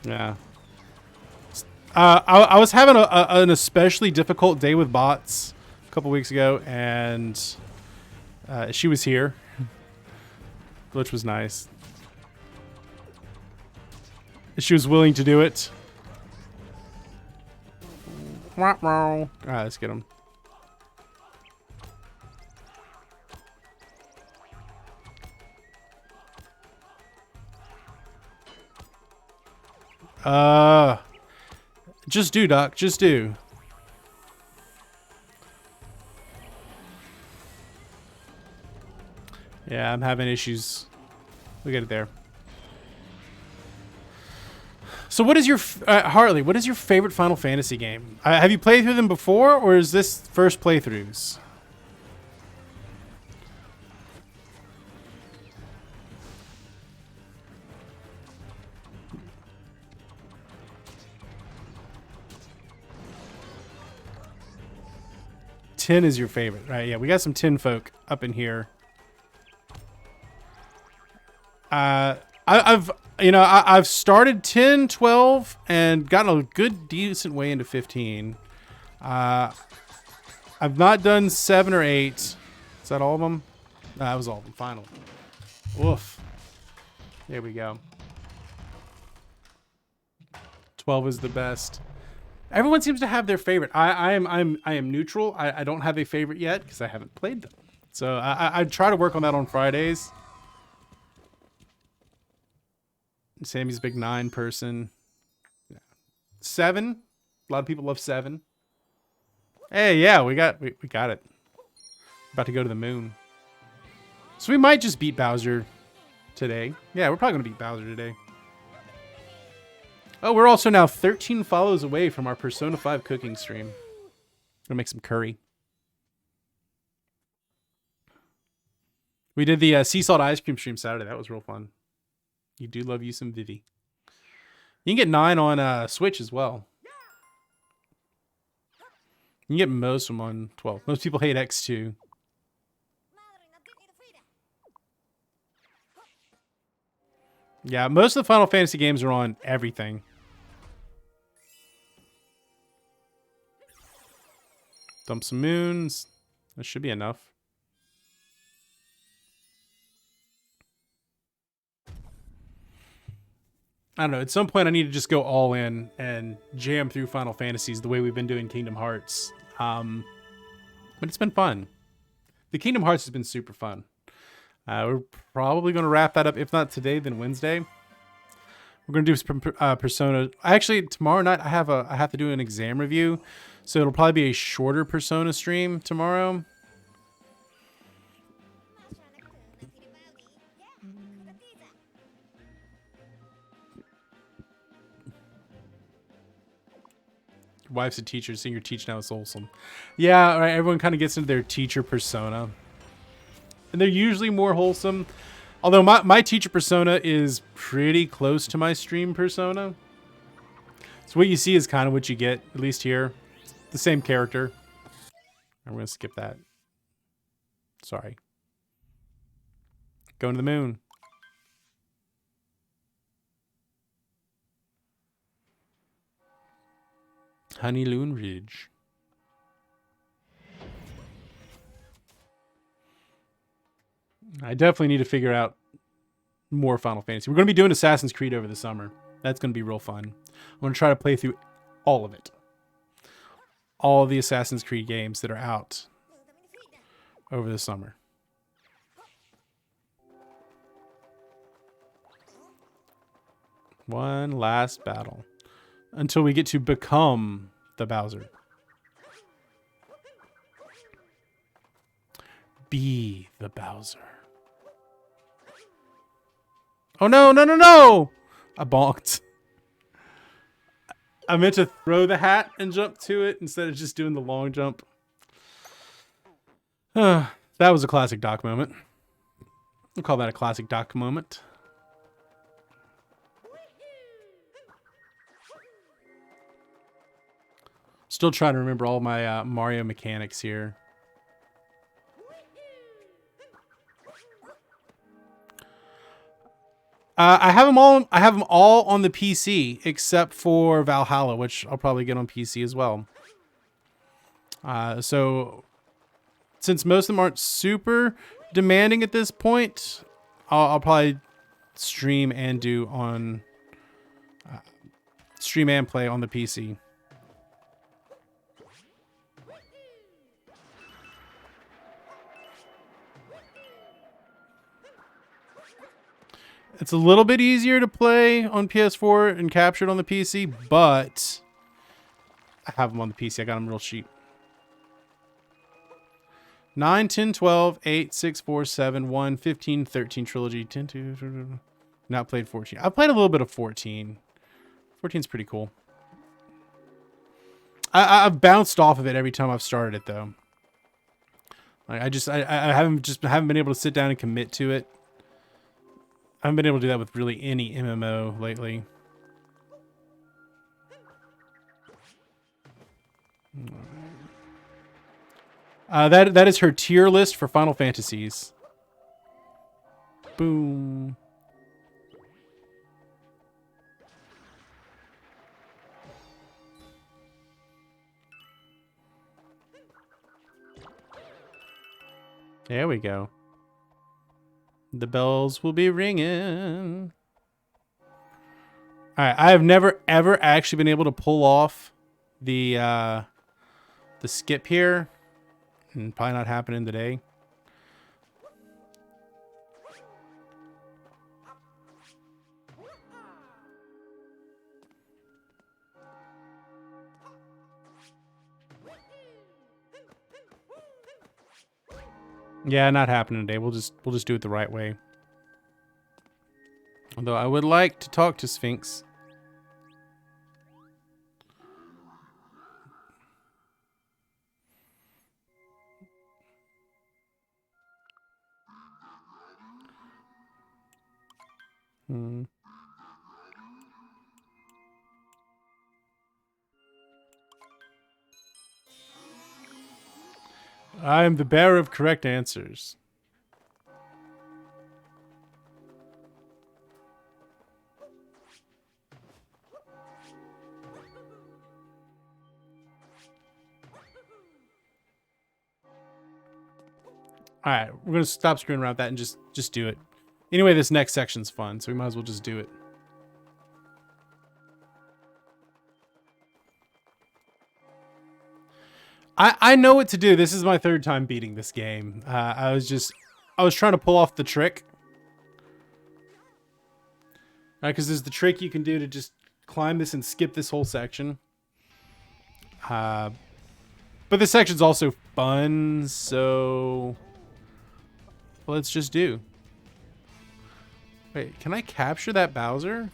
Yeah. I was having an especially difficult day with bots a couple weeks ago, and she was here, which was nice. She was willing to do it. Alright, let's get him. Just do, Doc. Just do. Yeah, I'm having issues. We'll get it there. So what is your... Harley, what is your favorite Final Fantasy game? Have you played through them before, or is this first playthroughs? Tin is your favorite, right? Yeah, we got some tin folk up in here. I've started 10, 12, and gotten a good, decent way into 15. I've not done 7 or 8. Is that all of them? That was all of them. Final. Woof. There we go. 12 is the best. Everyone seems to have their favorite. I am neutral. I don't have a favorite yet because I haven't played them. So I try to work on that on Fridays. Sammy's a big 9 person. Yeah. 7. A lot of people love 7. Hey, yeah, we got it. About to go to the moon. So we might just beat Bowser today. Yeah, we're probably gonna beat Bowser today. Oh, we're also now 13 follows away from our Persona 5 cooking stream. Gonna make some curry. We did the sea salt ice cream stream Saturday. That was real fun. You do love you some Vivi. You can get 9 on Switch as well. You can get most of them on 12. Most people hate X2. Yeah, most of the Final Fantasy games are on everything. Dump some moons. That should be enough. I don't know. At some point, I need to just go all in and jam through Final Fantasies the way we've been doing Kingdom Hearts. But it's been fun. The Kingdom Hearts has been super fun. We're probably going to wrap that up. If not today, then Wednesday. We're going to do Persona. Actually, tomorrow night I have to do an exam review, so it'll probably be a shorter Persona stream tomorrow. Your wife's a teacher, seeing your teach now is wholesome. Yeah, right. Everyone kind of gets into their teacher persona, and they're usually more wholesome. Although my teacher persona is pretty close to my stream persona. So what you see is kind of what you get, at least here. The same character. I'm going to skip that. Sorry. Going to the moon. Honey Loon Ridge. I definitely need to figure out more Final Fantasy. We're going to be doing Assassin's Creed over the summer. That's going to be real fun. I'm going to try to play through all of it. All of the Assassin's Creed games that are out over the summer. One last battle. Until we get to become the Bowser. Be the Bowser. Oh no, no, no, no! I bonked. I meant to throw the hat and jump to it instead of just doing the long jump. That was a classic Doc moment. We'll call that a classic Doc moment. Still trying to remember all my Mario mechanics here. I have them all. I have them all on the PC except for Valhalla, which I'll probably get on PC as well. So since most of them aren't super demanding at this point, I'll probably stream and do on stream and play on the PC. It's a little bit easier to play on PS4 and captured on the PC, but I have them on the PC. I got them real cheap. 9, 10, 12, 8, 6, 4, 7, 1, 15, 13 trilogy. 10, 2, not played 14. I've played a little bit of 14. 14's pretty cool. I've bounced off of it every time I've started it though. Like I haven't been able to sit down and commit to it. I haven't been able to do that with really any MMO lately. That is her tier list for Final Fantasies. Boom. There we go. The bells will be ringing. All right, I have never ever actually been able to pull off the skip here, and probably not happening today. Yeah, not happening today. We'll just do it the right way. Although I would like to talk to Sphinx. I am the bearer of correct answers. All right, we're going to stop screwing around with that and just do it. Anyway, this next section's fun, so we might as well just do it. I know what to do. This is my third time beating this game. I was trying to pull off the trick. Because there's the trick you can do to just climb this and skip this whole section. But this section's also fun, so let's just do. Wait, can I capture that Bowser?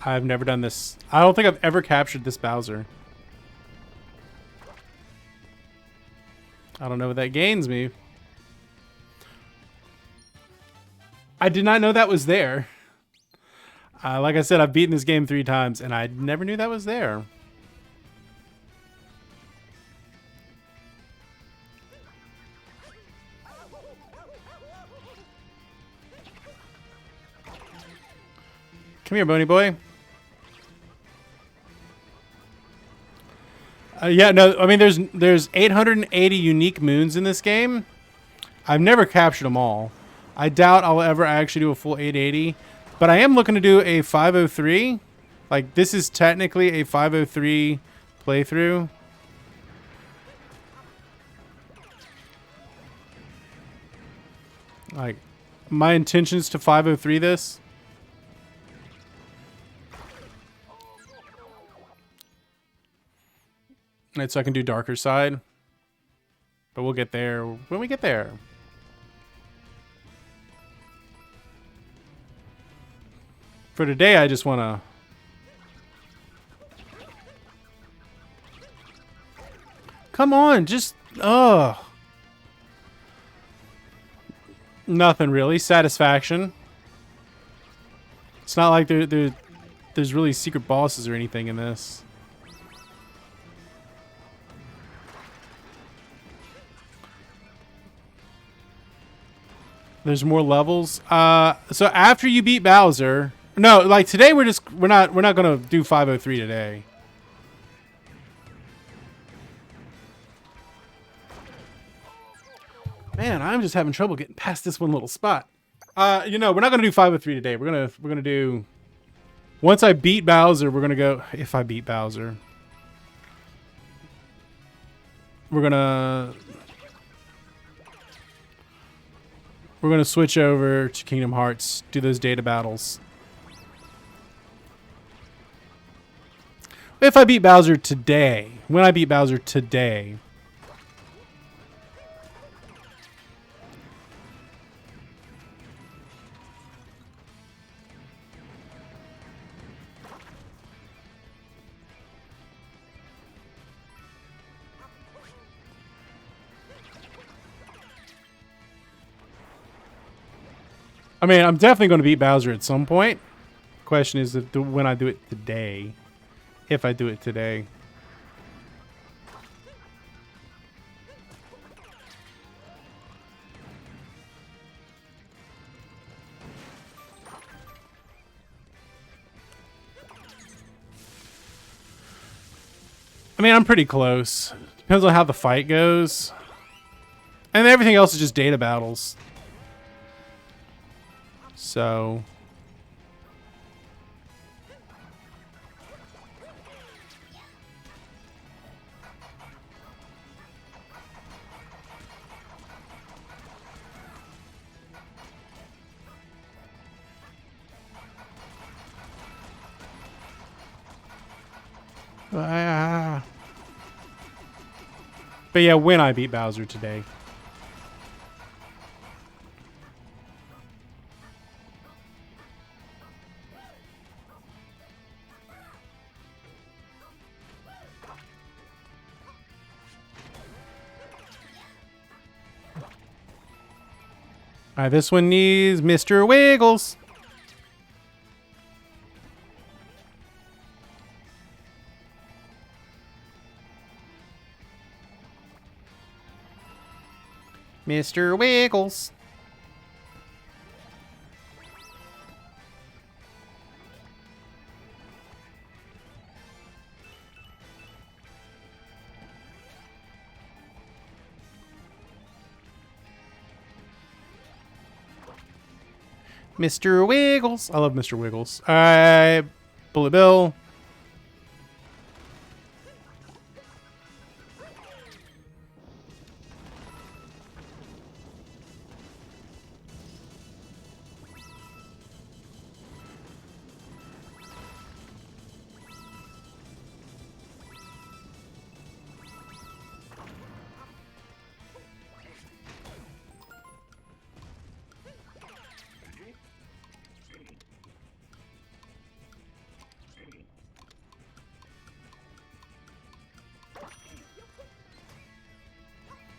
I've never done this. I don't think I've ever captured this Bowser. I don't know what that gains me. I did not know that was there. Like I said, I've beaten this game 3 times, and I never knew that was there. Come here, Boney boy. Yeah, no, I mean, there's 880 unique moons in this game. I've never captured them all. I doubt I'll ever actually do a full 880. But I am looking to do a 503. Like, this is technically a 503 playthrough. Like, my intention is to 503 this. And so I can do darker side. But we'll get there when we get there. For today, I just want to... Come on, just... Ugh. Nothing really. Satisfaction. It's not like there's really secret bosses or anything in this. There's more levels. So after you beat Bowser, no, like today we're not gonna do 503 today. Man, I'm just having trouble getting past this one little spot. You know, we're not gonna do 503 today. We're gonna do. Once I beat Bowser, we're gonna go. If I beat Bowser, we're gonna switch over to Kingdom Hearts, do those data battles. If I beat Bowser today, when I beat Bowser today. I mean, I'm definitely going to beat Bowser at some point. Question is when I do it today. If I do it today. I mean, I'm pretty close. Depends on how the fight goes. And everything else is just data battles. So... But yeah, when I beat Bowser today. Alright, this one needs Mr. Wiggles. Mr. Wiggles. Mr. Wiggles. I love Mr. Wiggles. Alright, Bullet Bill.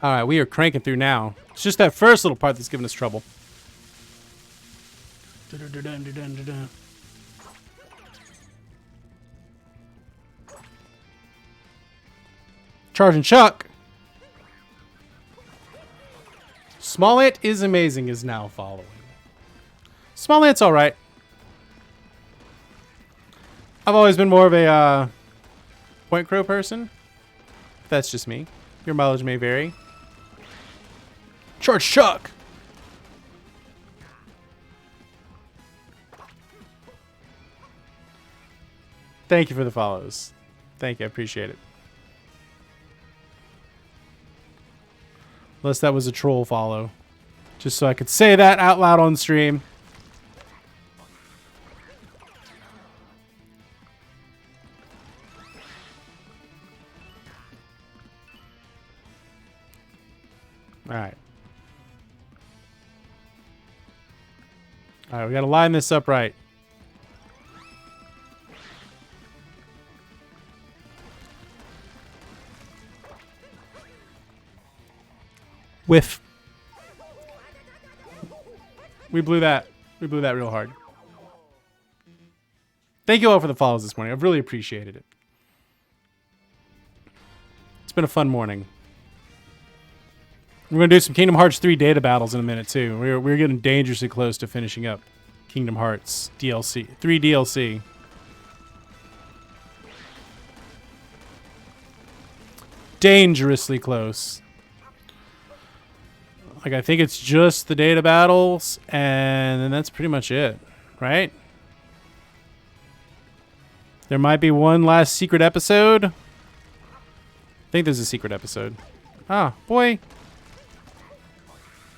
All right, we are cranking through now. It's just that first little part that's giving us trouble. Charging Chuck. Small Ant is Amazing is now following. Small Ant's all right. I've always been more of a Point Crow person. That's just me. Your mileage may vary. Charge Chuck! Thank you for the follows. Thank you. I appreciate it. Unless that was a troll follow. Just so I could say that out loud on stream. Alright. Alright, we gotta line this up right. Whiff. We blew that. We blew that real hard. Thank you all for the follows this morning. I've really appreciated it. It's been a fun morning. We're going to do some Kingdom Hearts 3 data battles in a minute, too. We're getting dangerously close to finishing up Kingdom Hearts DLC. 3 DLC. Dangerously close. Like, I think it's just the data battles, and then that's pretty much it, right? There might be one last secret episode. I think there's a secret episode. Ah, boy.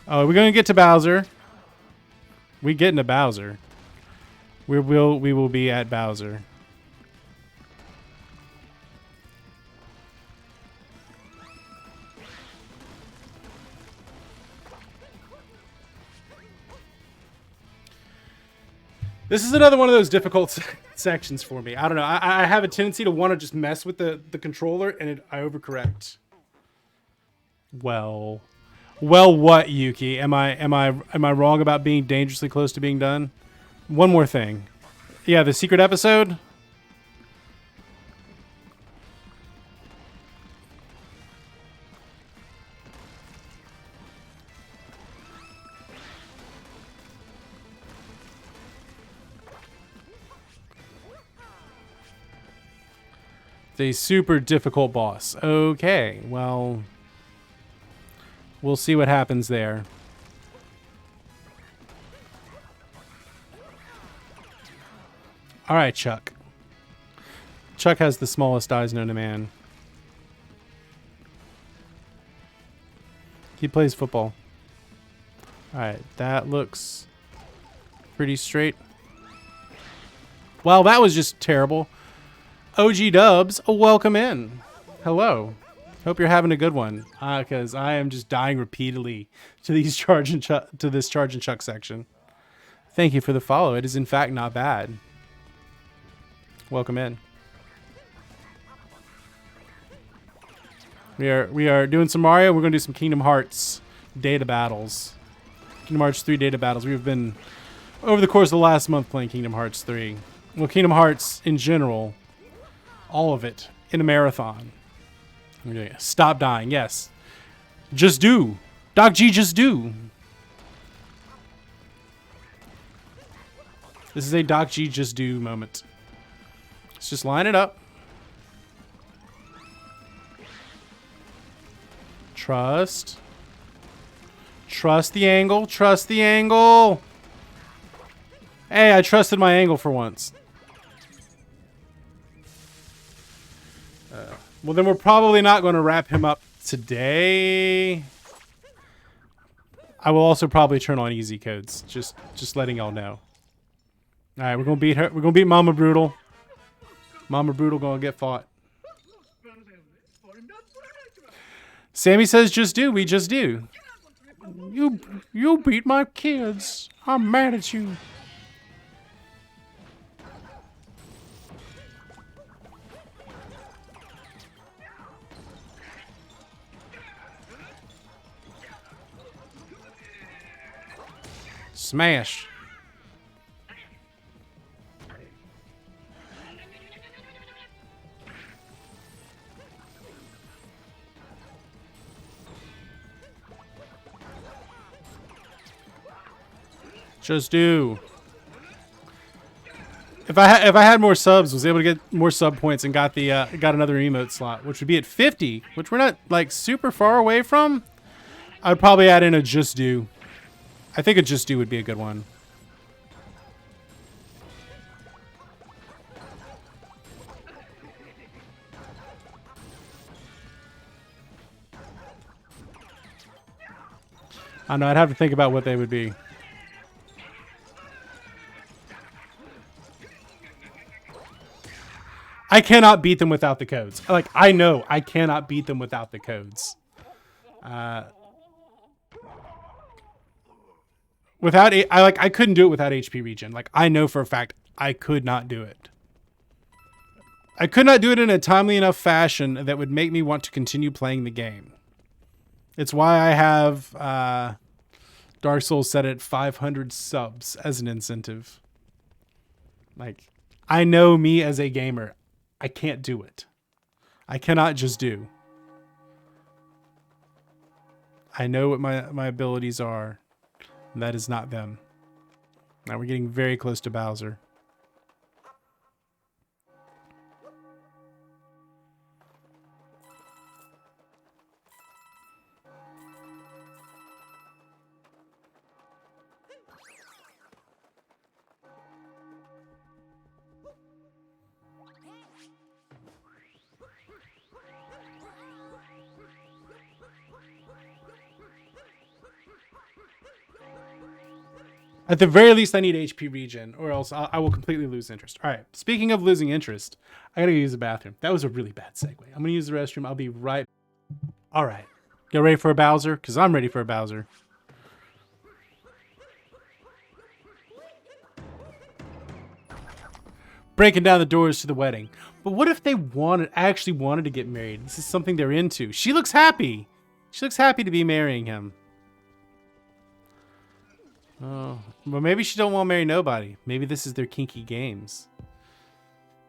Oh, we're going to get to Bowser. We get into Bowser. We will be at Bowser. This is another one of those difficult sections for me. I don't know. I have a tendency to want to just mess with the controller, and I overcorrect. Well, what, Yuki? Am I wrong about being dangerously close to being done? One more thing. Yeah, the secret episode. The super difficult boss. Okay, well, we'll see what happens there. All right, Chuck. Chuck has the smallest eyes known to man. He plays football. All right, that looks pretty straight. Well, that was just terrible. OG Dubs, welcome in. Hello. Hope you're having a good one. Because I am just dying repeatedly to these this charge and chuck section. Thank you for the follow. It is in fact not bad. Welcome in. We are doing some Mario. We're going to do some Kingdom Hearts data battles. Kingdom Hearts 3 data battles. We've been over the course of the last month playing Kingdom Hearts 3. Well, Kingdom Hearts in general. All of it in a marathon. Stop dying. Yes. Just do. Doc G, just do. This is a Doc G just do moment. Let's just line it up. Trust. Trust the angle. Trust the angle. Hey, I trusted my angle for once. Well, then we're probably not going to wrap him up today. I will also probably turn on easy codes. Just letting y'all know. All right, we're going to beat her. We're going to beat Mama Brutal. Mama Brutal going to get fought. Sammy says just do. We just do. You beat my kids. I'm mad at you. Smash. Just do. If I had more subs, was able to get more sub points and got the got another emote slot, which would be at 50, which we're not like super far away from, I'd probably add in a just do. I think a just do would be a good one. I know, I'd have to think about what they would be. I cannot beat them without the codes. Like, I know I cannot beat them without the codes. I couldn't do it without HP regen. Like, I know for a fact I could not do it. I could not do it in a timely enough fashion that would make me want to continue playing the game. It's why I have Dark Souls set at 500 subs as an incentive. Like, I know me as a gamer, I can't do it. I cannot just do. I know what my abilities are. And that is not them. Now we're getting very close to Bowser. At the very least, I need HP regen, or else I will completely lose interest. All right. Speaking of losing interest, I gotta use the bathroom. That was a really bad segue. I'm gonna use the restroom. I'll be right. All right. Get ready for a Bowser, because I'm ready for a Bowser. Breaking down the doors to the wedding. But what if they actually wanted to get married? This is something they're into. She looks happy. She looks happy to be marrying him. Oh, well, maybe she don't want to marry nobody. Maybe this is their kinky games.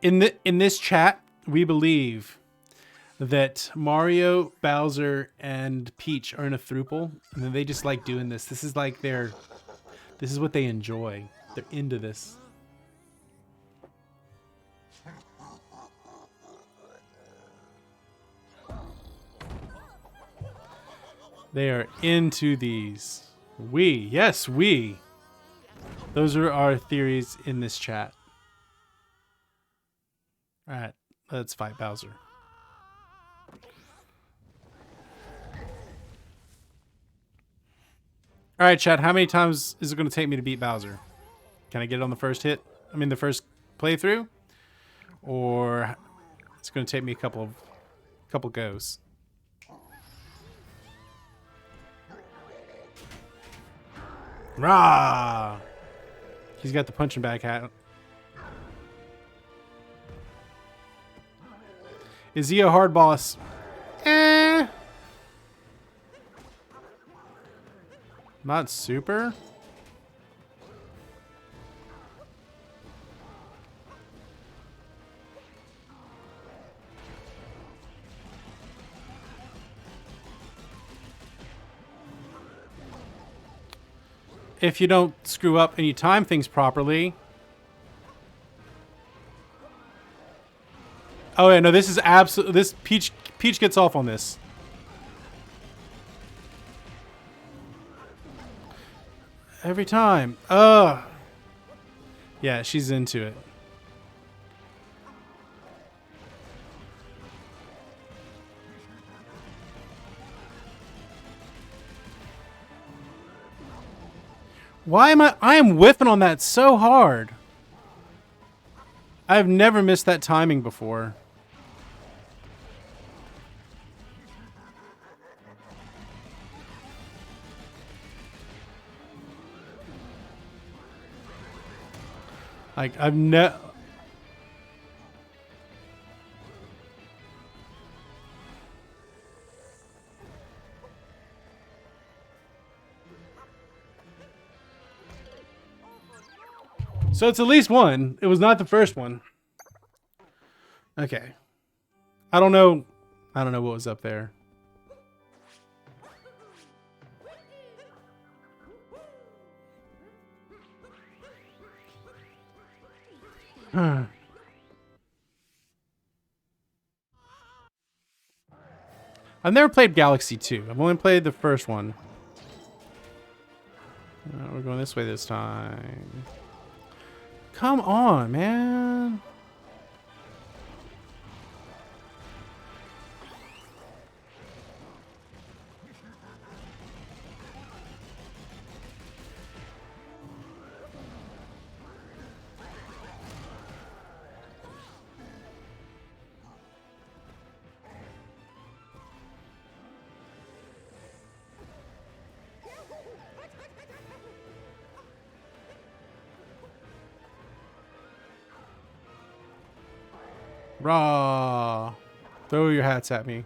In this chat, we believe that Mario, Bowser, and Peach are in a throuple, and then they just like doing this. This is like this is what they enjoy. They're into this. They are into these. Yes, we. Those are our theories in this chat. All right, let's fight Bowser. All right, chat, how many times is it going to take me to beat Bowser? Can I get it on the first hit? I mean, the first playthrough? Or it's going to take me a couple goes? Rah! He's got the punching bag hat. Is he a hard boss? Not super? If you don't screw up and you time things properly. Oh yeah, no, this is absolute. This Peach gets off on this. Every time. Yeah, she's into it. Why am I am whiffing on that so hard. I've never missed that timing before. Like, I've never... So it's at least one. It was not the first one. Okay. I don't know what was up there. I've never played Galaxy 2. I've only played the first one. We're going this way this time. Come on, man. Raw. Throw your hats at me.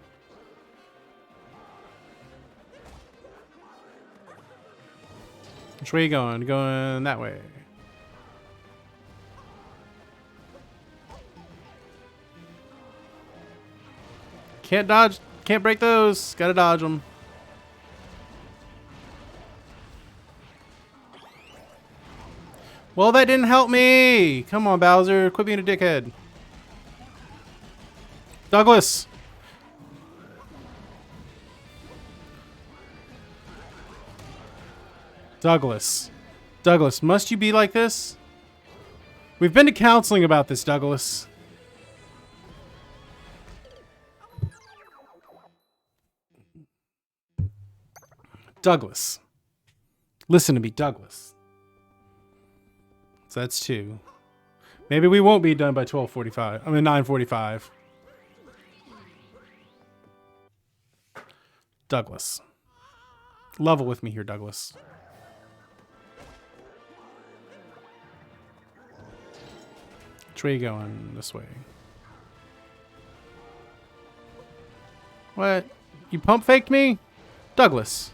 Which way you going? Going that way. Can't dodge. Can't break those. Gotta dodge them. Well, that didn't help me. Come on, Bowser. Quit being a dickhead. Douglas. Douglas. Douglas, must you be like this? We've been to counseling about this, Douglas. Douglas. Listen to me, Douglas. So that's 2. Maybe we won't be done by 12:45. I mean 9:45. Douglas. Level with me here, Douglas. Which way you going? This way. What? You pump faked me? Douglas.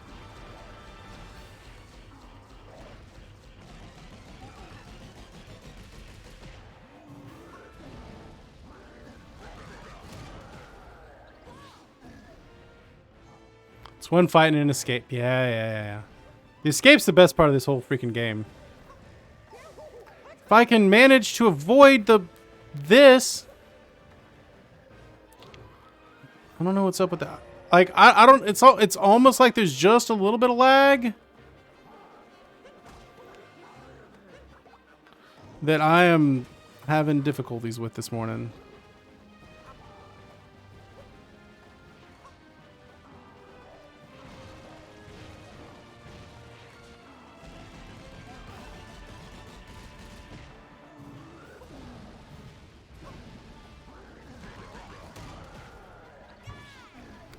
It's one fight and an escape. Yeah. The escape's the best part of this whole freaking game. If I can manage to avoid this. I don't know what's up with that. Like I don't. It's almost like there's just a little bit of lag that I am having difficulties with this morning.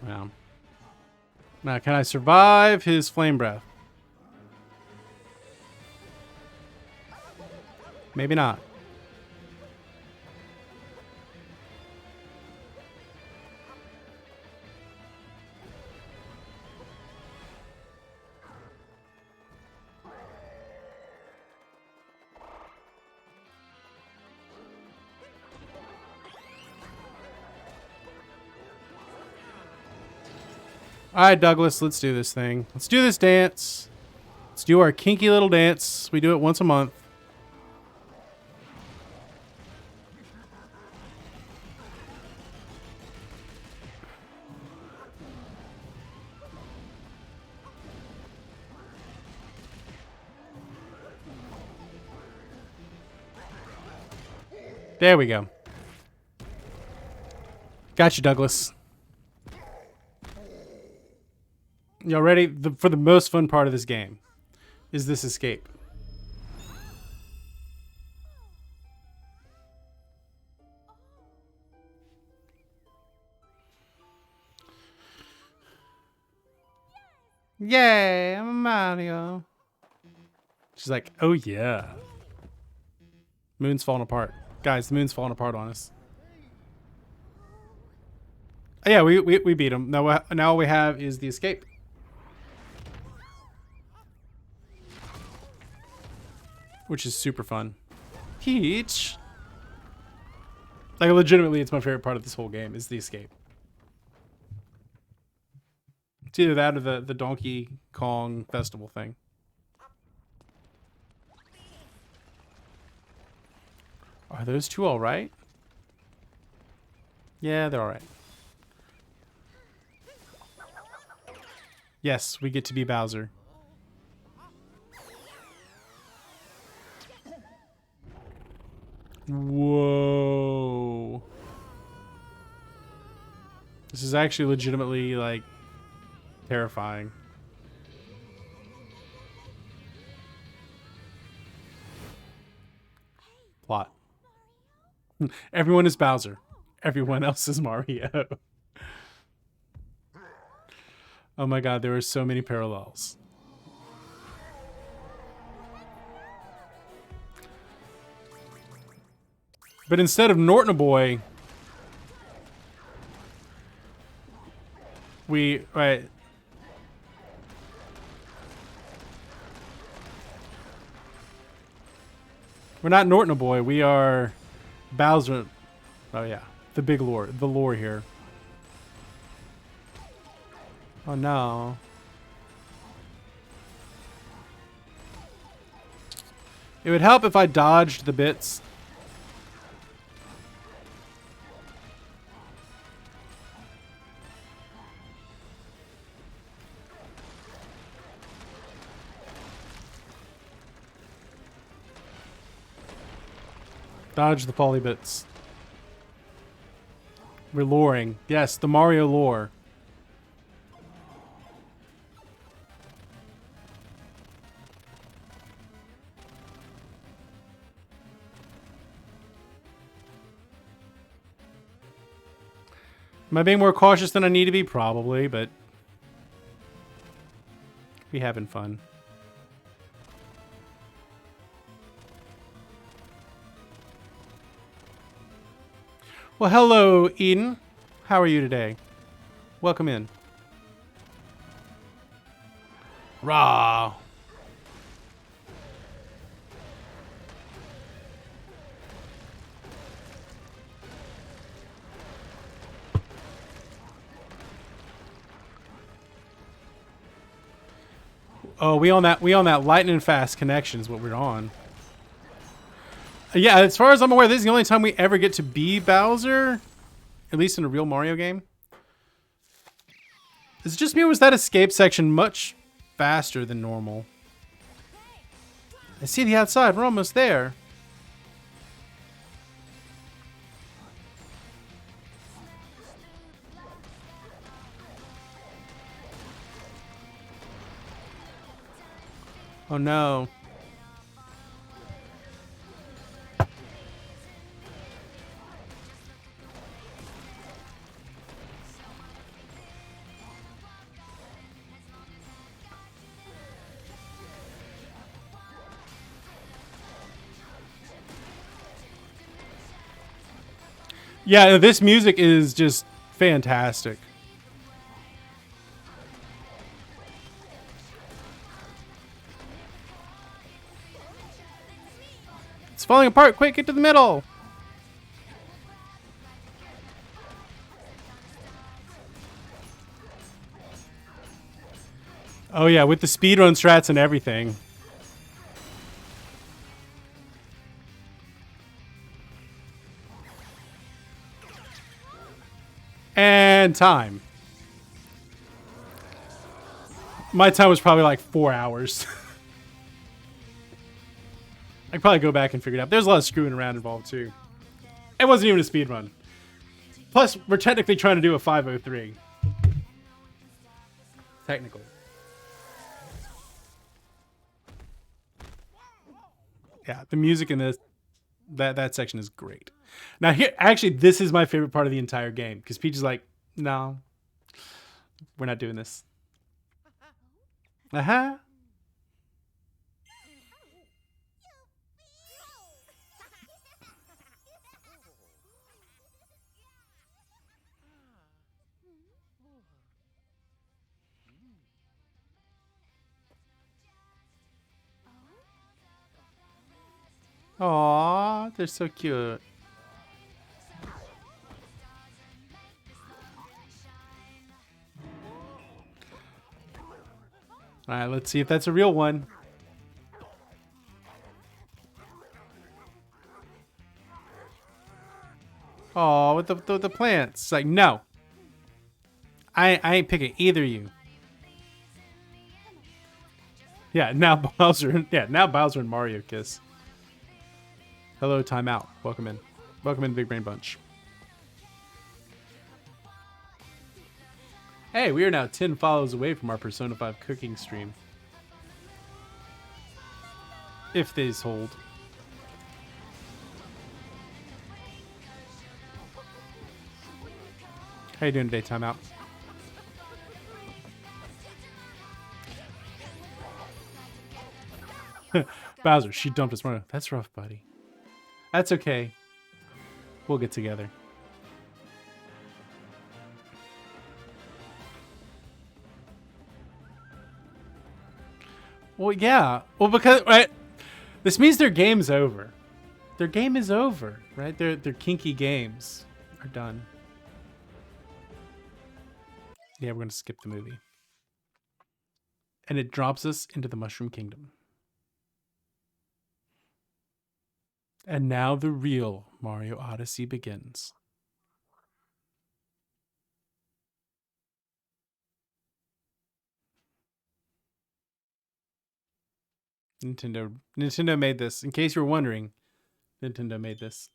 Yeah. Now, can I survive his flame breath? Maybe not. All right, Douglas, let's do this thing. Let's do this dance. Let's do our kinky little dance. We do it once a month. There we go. Got you, Douglas. Y'all ready? For the most fun part of this game is this escape. Yay, I'm a Mario. She's like, oh yeah. Moon's falling apart. Guys, the moon's falling apart on us. Oh, yeah, we beat him. Now all we have is the escape. Which is super fun. Peach. Like, legitimately, it's my favorite part of this whole game, is the escape. It's either that or the Donkey Kong festival thing. Are those two all right? Yeah, they're all right. Yes, we get to be Bowser. Whoa. This is actually legitimately, like, terrifying. Plot. Everyone is Bowser. Everyone else is Mario. Oh my god, there are so many parallels. But instead of Norton Boy, Right. We're not Norton Boy. We are Bowser. Oh yeah, the big lore, the lore here. Oh no. It would help if I dodged the bits. Dodge the poly bits. We're loring. Yes, the Mario lore. Am I being more cautious than I need to be? Probably, but we having fun. Well, hello, Eden. How are you today? Welcome in. Rah. Oh, we on that lightning fast connection is what we're on. Yeah, as far as I'm aware, this is the only time we ever get to be Bowser, at least in a real Mario game. Is it just me, or was that escape section much faster than normal? I see the outside. We're almost there. Oh no. Yeah, this music is just fantastic. It's falling apart. Quick, get to the middle. Oh yeah, with the speedrun strats and everything. And time. My time was probably like 4 hours. I could probably go back and figure it out. There's a lot of screwing around involved too. It wasn't even a speed run. Plus, we're technically trying to do a 503. Technically. Yeah, the music in this that section is great. Now here, actually, this is my favorite part of the entire game because Peach is like, "No, we're not doing this." Uh-huh. Aw, they're so cute. All right, let's see if that's a real one. Oh, with the plants. It's like, no. I ain't picking either of you. Yeah, now Bowser. Yeah, now Bowser and Mario kiss. Hello, timeout. Welcome in. Welcome in, Big Brain Bunch. Hey, we are now 10 follows away from our Persona 5 cooking stream. If these hold. How you doing today, timeout? Bowser, she dumped us. That's rough, buddy. That's okay. We'll get together. Well, yeah. Well, because right, this means their game's over. Their game is over, right? Their kinky games are done. Yeah, we're gonna skip the movie, and it drops us into the Mushroom Kingdom. And now the real Mario Odyssey begins. Nintendo made this. In case you were wondering, Nintendo made this.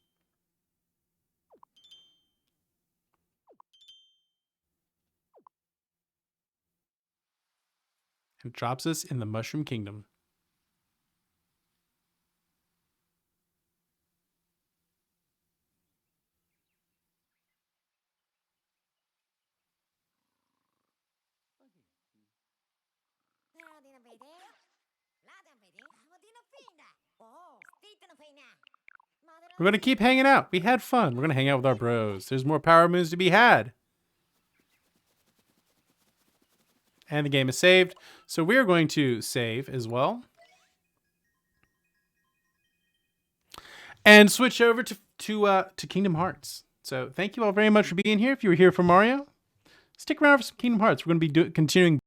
And drops us in the Mushroom Kingdom. We're going to keep hanging out. We had fun. We're going to hang out with our bros. There's more Power Moons to be had. And the game is saved. So we're going to save as well. And switch over to Kingdom Hearts. So thank you all very much for being here. If you were here for Mario, stick around for some Kingdom Hearts. We're going to be continuing